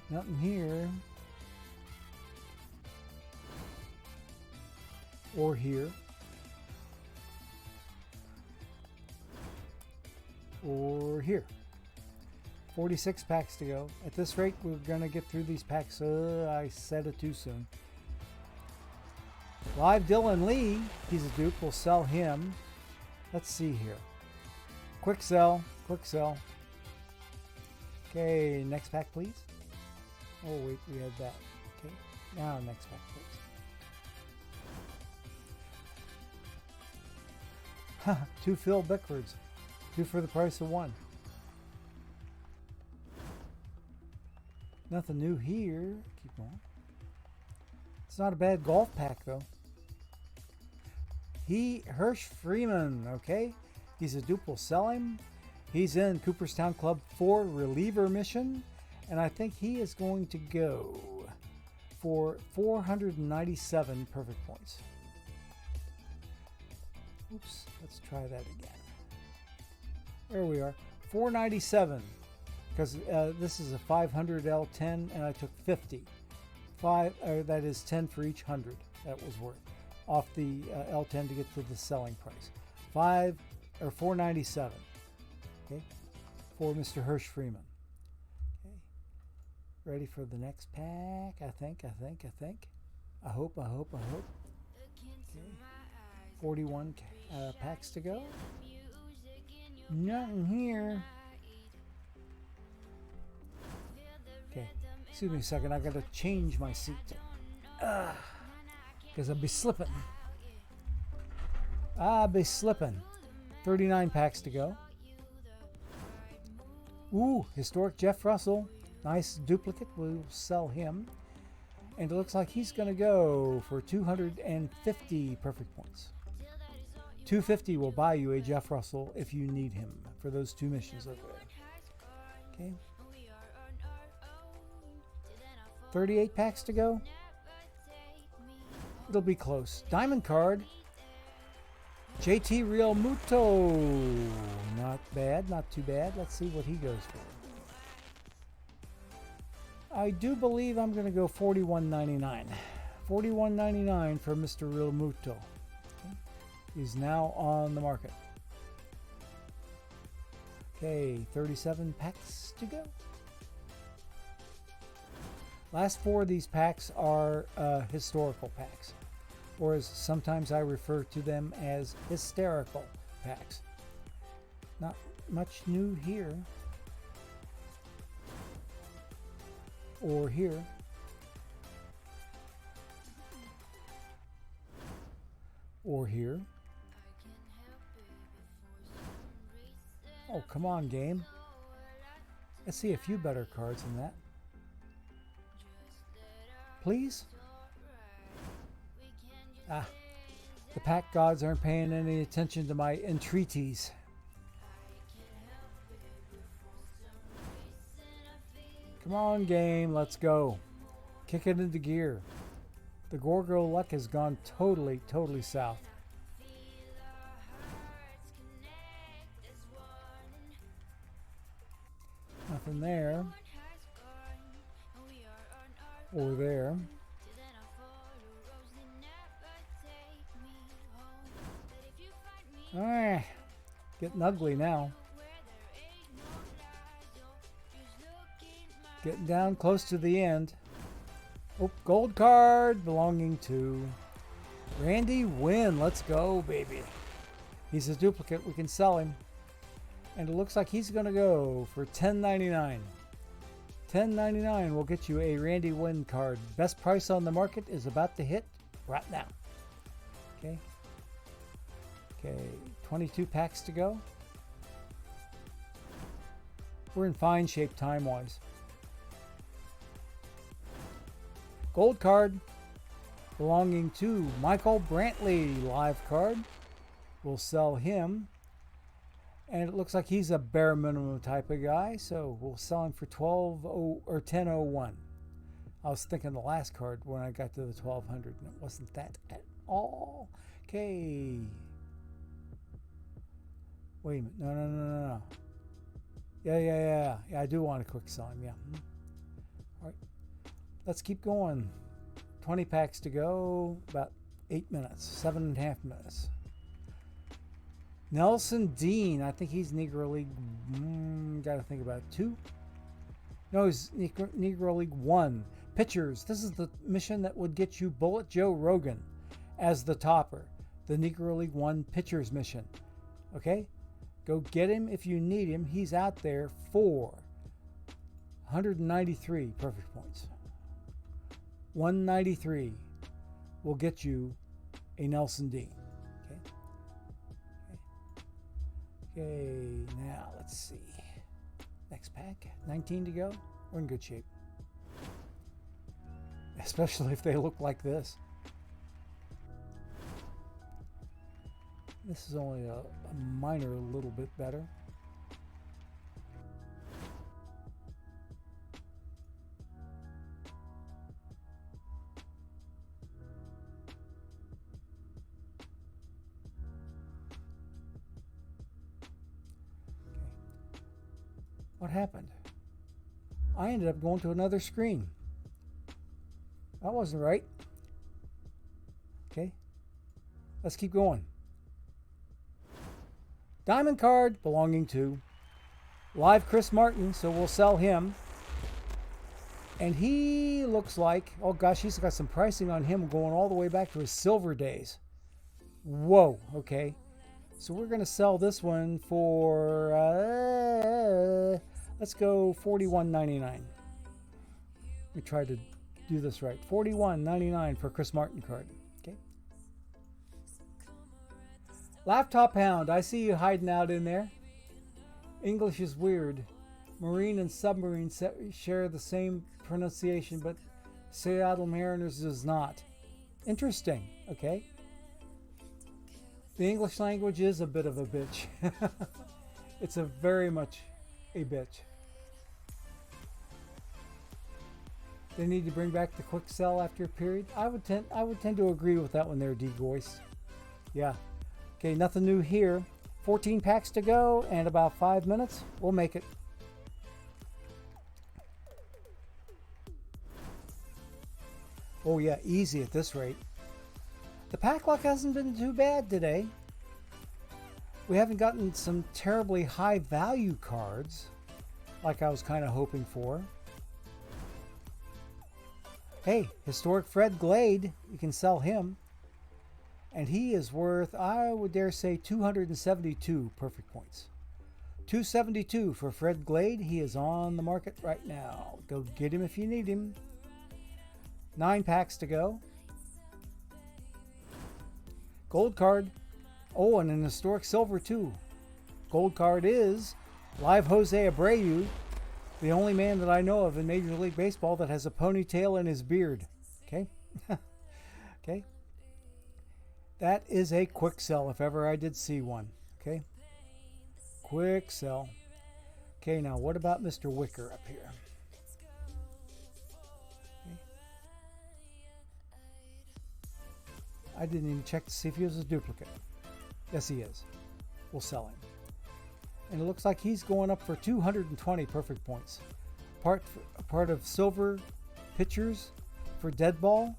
Nothing here. Or here. Or here. 46 packs to go. At this rate, we're going to get through these packs. I said it too soon. Live Dylan Lee. He's a dupe. We'll sell him. Let's see here. Quick sell. Quick sell. Okay, next pack, please. Oh, wait, we had that. Okay, now next pack, please. 2 Phil Bickfords. 2 for the price of 1. Nothing new here. Keep going. It's not a bad golf pack, though. Hirsch Freeman, okay? He's a dupe. We'll sell him. He's in Cooperstown Club 4 reliever mission. And I think he is going to go for 497 perfect points. Oops, let's try that again. There we are. 497. Because this is a 500 L10 and I took 50. That is 10 for each 100 that was worth off the L10 to get to the selling price. 497. Okay, for Mr. Hirsch Freeman. Okay, ready for the next pack? I think. I hope. Okay, 41 packs to go. Nothing here. Okay, excuse me a second. I gotta change my seat because I'll be slipping. 39 packs to go. Ooh, historic Jeff Russell. Nice duplicate. We'll sell him. And it looks like he's going to go for 250 perfect points. 250 will buy you a Jeff Russell if you need him for those 2 missions over there. Okay. 38 packs to go. It'll be close. Diamond card. JT Real Muto. Not bad, not too bad. Let's see what he goes for. I do believe I'm going to go $41.99. $41.99 for Mr. Real Muto. Okay. He's now on the market. Okay, 37 packs to go. Last 4 of these packs are historical packs, or as sometimes I refer to them as hysterical packs. Not much new here or here. Or here. Oh, come on, game. Let's see a few better cards than that. Please? Ah, the pack gods aren't paying any attention to my entreaties. Come on, game, let's go. Kick it into gear. The Gorgo luck has gone totally south. Nothing there. Or there. Ah, getting ugly now. Getting down close to the end. Oh, gold card belonging to Randy Wynn. Let's go, baby. He's a duplicate. We can sell him. And it looks like he's going to go for $10.99. $10.99 will get you a Randy Wynn card. Best price on the market is about to hit right now. Okay. Okay, 22 packs to go. We're in fine shape time-wise. Gold card belonging to Michael Brantley. Live card. We'll sell him. And it looks like he's a bare minimum type of guy, so we'll sell him for 10.01. I was thinking the last card when I got to the 1200, and it wasn't that at all. Okay. Wait a minute. No. Yeah. I do want to quick sell him. Yeah. All right. Let's keep going. 20 packs to go. About 8 minutes. 7.5 minutes. Nelson Dean. I think he's Negro League. Got to think about it. 2. No, he's Negro League 1. Pitchers. This is the mission that would get you Bullet Joe Rogan as the topper. The Negro League 1 pitchers mission. Okay? Go get him if you need him. He's out there for 193 perfect points. 193 will get you a Nelson Dean. Okay, now let's see. Next pack. 19 to go. We're in good shape. Especially if they look like this. This is only a minor little bit better. What happened? I ended up going to another screen. That wasn't right. Okay. Let's keep going. Diamond card belonging to Live Chris Martin, so we'll sell him. And he looks like, oh gosh, he's got some pricing on him going all the way back to his silver days. Whoa, okay. So we're going to sell this one for, let's go $41.99. Let me try to do this right. $41.99 for Chris Martin card. Okay. Laptop Hound, I see you hiding out in there. English is weird. Marine and submarine share the same pronunciation, but Seattle Mariners does not. Interesting. Okay. The English language is a bit of a bitch. It's a very much a bitch. They need to bring back the quick sell after a period. I would tend to agree with that one there, D. Goyce. Yeah. Okay, nothing new here. 14 packs to go and about 5 minutes. We'll make it. Oh yeah, easy at this rate. The pack luck hasn't been too bad today. We haven't gotten some terribly high value cards like I was kind of hoping for. Hey, historic Fred Glade, you can sell him. And he is worth, I would dare say, 272 perfect points. 272 for Fred Glade. He is on the market right now. Go get him if you need him. 9 packs to go. Gold card. Oh, and an historic silver too. Gold card is Live Jose Abreu, the only man that I know of in Major League Baseball that has a ponytail in his beard. Okay? Okay? That is a quick sell if ever I did see one. Okay? Quick sell. Okay, now what about Mr. Wicker up here? Okay. I didn't even check to see if he was a duplicate. Yes, he is. We'll sell him. And it looks like he's going up for 220 perfect points. Part of silver pitchers for dead ball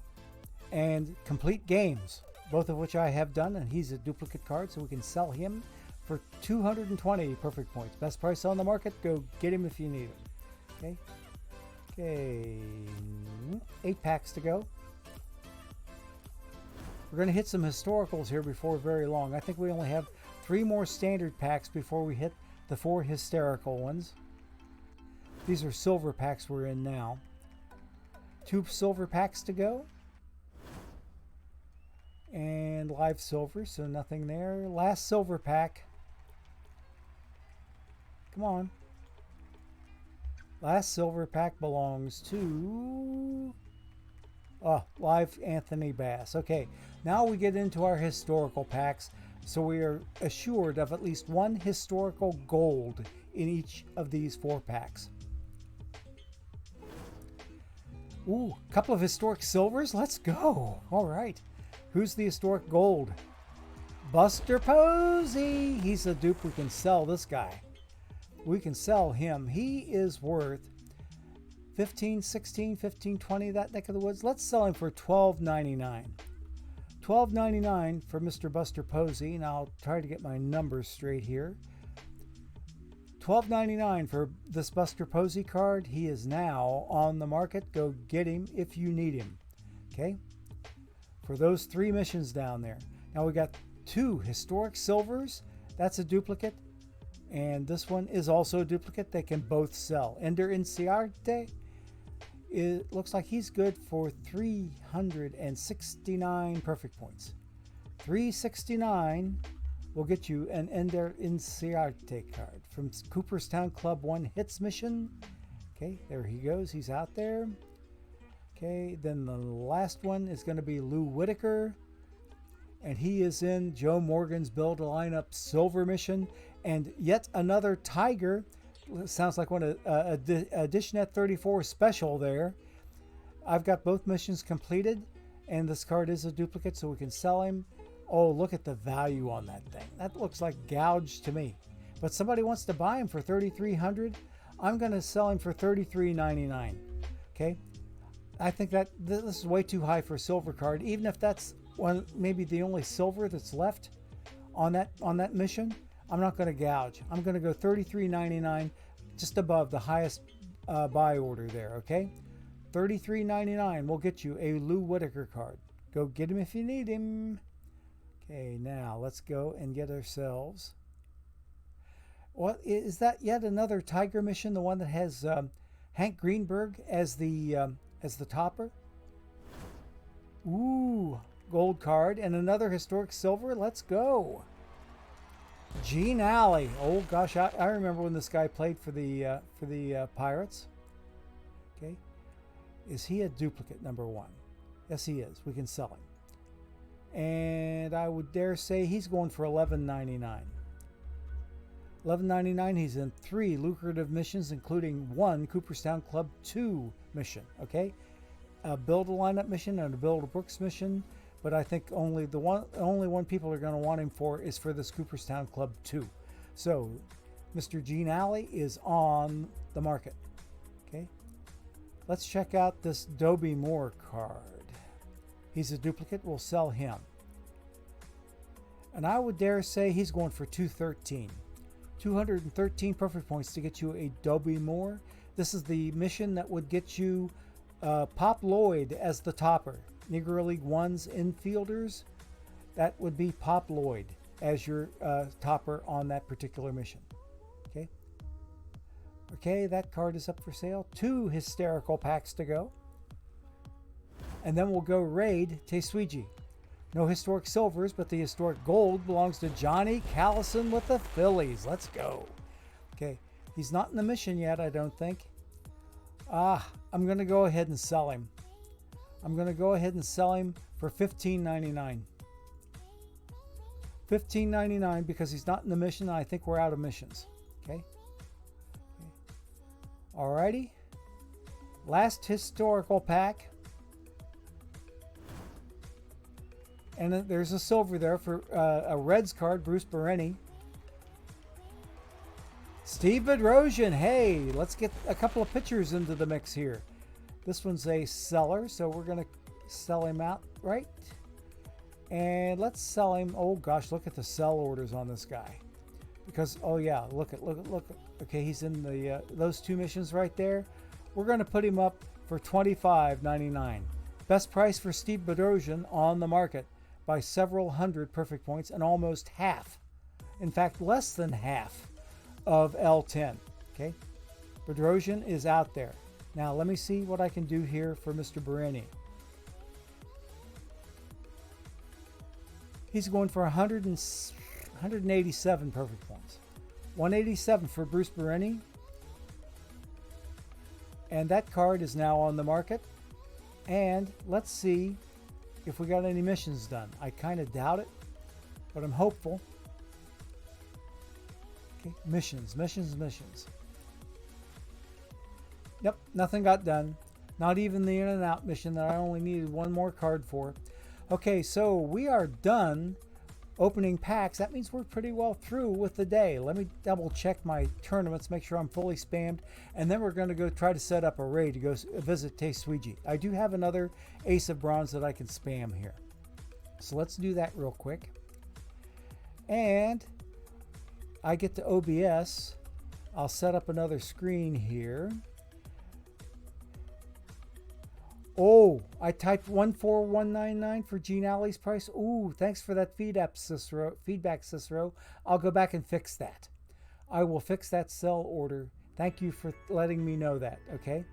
and complete games, both of which I have done, and he's a duplicate card, so we can sell him for 220 perfect points. Best price on the market. Go get him if you need him. Okay. Okay. 8 packs to go. We're going to hit some historicals here before very long. I think we only have 3 more standard packs before we hit the 4 hysterical ones. These are silver packs we're in now. 2 silver packs to go. And live silver, so nothing there. Last silver pack. Come on. Last silver pack belongs to Oh, live Anthony Bass. Okay, now we get into our historical packs. So we are assured of at least one historical gold in each of these 4 packs. Ooh, a couple of historic silvers. Let's go. All right. Who's the historic gold? Buster Posey. He's a dupe. We can sell this guy. We can sell him. He is worth 15, 16, 15, 20, that neck of the woods. Let's sell him for $12.99. $12.99 for Mr. Buster Posey. And I'll try to get my numbers straight here. $12.99 for this Buster Posey card. He is now on the market. Go get him if you need him. Okay? For those 3 missions down there. Now we got 2 historic silvers. That's a duplicate. And this one is also a duplicate. They can both sell. Ender Inciarte. It looks like he's good for 369 perfect points. 369 will get you an Ender Inciarte card from Cooperstown Club 1 Hits mission. Okay, there he goes. He's out there. Okay, then the last one is going to be Lou Whitaker. And he is in Joe Morgan's Build a Lineup Silver mission. And yet another Tiger. Sounds like one Editionette 34 special there. I've got both missions completed, and this card is a duplicate, so we can sell him. Oh, look at the value on that thing. That looks like gouged to me. But somebody wants to buy him for $3,300. I'm going to sell him for $33.99. Okay, I think that this is way too high for a silver card, even if that's maybe the only silver that's left on that mission. I'm not going to gouge. I'm going to go $33.99, just above the highest buy order there, okay? $33.99 will get you a Lou Whitaker card. Go get him if you need him. Okay, now let's go and get ourselves... What is that? Yet another Tiger mission, the one that has Hank Greenberg as the topper? Ooh, gold card and another historic silver. Let's go. Gene Alley. Oh gosh, I remember when this guy played for the Pirates. Okay, is he a duplicate number 1? Yes, he is. We can sell him, and I would dare say he's going for $11.99. $11.99. He's in 3 lucrative missions, including 1 Cooperstown Club 2 mission. Okay, a Build a Lineup mission and a Build a Brooks mission. But I think only one people are going to want him for is for this Cooperstown Club 2. So, Mr. Gene Alley is on the market. Okay, let's check out this Dobie Moore card. He's a duplicate. We'll sell him, and I would dare say he's going for $213. 213 perfect points to get you a Dobie Moore. This is the mission that would get you Pop Lloyd as the topper. Negro League 1's infielders, that would be Pop Lloyd as your topper on that particular mission. Okay. Okay, that card is up for sale. 2 hysterical packs to go. And then we'll go raid Tesuiji. No historic silvers, but the historic gold belongs to Johnny Callison with the Phillies. Let's go. Okay, he's not in the mission yet, I don't think. I'm going to go ahead and sell him. I'm going to go ahead and sell him for $15.99. $15.99 because he's not in the mission, and I think we're out of missions. Okay. Alrighty. Last historical pack. And there's a silver there for a Reds card, Bruce Bereni. Steve Bedrosian. Hey, let's get a couple of pitchers into the mix here. This one's a seller, so we're going to sell him out, right? And let's sell him. Oh gosh, look at the sell orders on this guy. Because, oh yeah, look at. Okay, he's in the those 2 missions right there. We're going to put him up for $25.99. Best price for Steve Bedrosian on the market by several hundred perfect points and almost half. In fact, less than half of L10. Okay, Bedrosian is out there. Now, let me see what I can do here for Mr. Bereni. He's going for 187 perfect points. 187 for Bruce Bereni. And that card is now on the market. And let's see if we got any missions done. I kind of doubt it, but I'm hopeful. Okay, missions. Yep, nothing got done. Not even the in and out mission that I only needed one more card for. Okay, so we are done opening packs. That means we're pretty well through with the day. Let me double check my tournaments, make sure I'm fully spammed, and then we're going to go try to set up a raid to go visit Teisuiji. I do have another Ace of Bronze that I can spam here. So let's do that real quick. And I get to OBS. I'll set up another screen here. Oh, I typed 14199 for Gene Alley's price. Ooh, thanks for that feedback, Cicero. I'll go back and fix that. I will fix that sell order. Thank you for letting me know that, okay?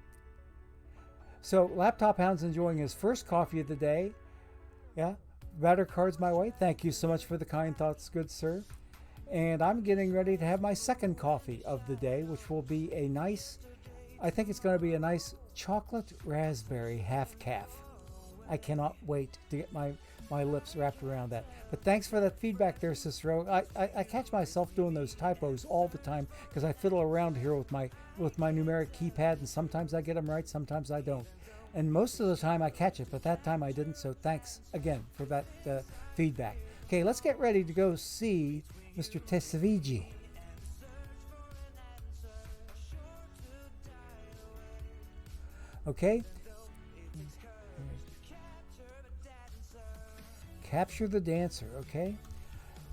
So, Laptop Hound's enjoying his first coffee of the day. Yeah, better cards my way. Thank you so much for the kind thoughts, good sir. And I'm getting ready to have my second coffee of the day, which will be a nice, I think it's going to be a nice chocolate raspberry half calf. I cannot wait to get my lips wrapped around that. But thanks for that feedback there, Cicero. I catch myself doing those typos all the time because I fiddle around here with my numeric keypad, and sometimes I get them right, sometimes I don't. And most of the time I catch it, but that time I didn't, so thanks again for that feedback. Okay, let's get ready to go see Mr. Teisuiji. Okay. Capture the dancer. Okay.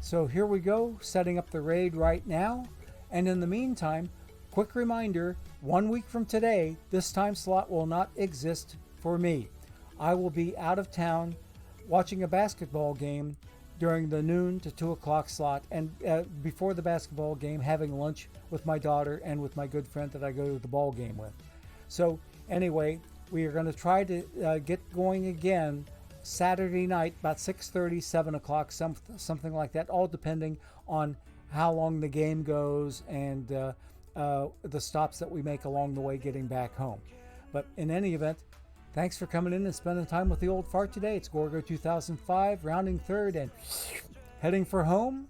So here we go, setting up the raid right now. And in the meantime, quick reminder, 1 week from today, this time slot will not exist for me. I will be out of town watching a basketball game during the noon to 2 o'clock slot, and before the basketball game, having lunch with my daughter and with my good friend that I go to the ball game with. So anyway, we are going to try to get going again Saturday night, about 6:30, 7 o'clock, something like that, all depending on how long the game goes and the stops that we make along the way getting back home. But in any event, thanks for coming in and spending time with the old fart today. It's Gorgo 2005, rounding third and heading for home.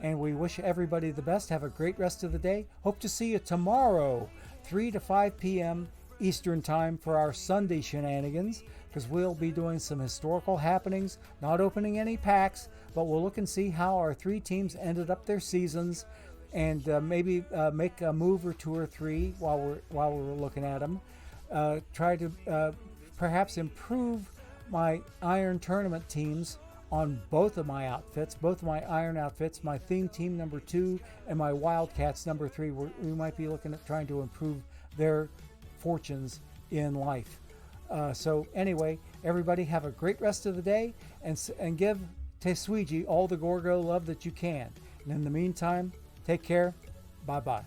And we wish everybody the best. Have a great rest of the day. Hope to see you tomorrow, 3 to 5 p.m. Eastern Time for our Sunday shenanigans, because we'll be doing some historical happenings, not opening any packs, but we'll look and see how our three teams ended up their seasons, and maybe make a move or two or three while we're looking at them. Try to perhaps improve my Iron Tournament teams on both of my outfits, both of my Iron outfits, my theme team number 2 and my Wildcats number 3. We might be looking at trying to improve their fortunes in life. So anyway, everybody have a great rest of the day, and give Teisuiji all the Gorgo love that you can. And in the meantime, take care. Bye-bye.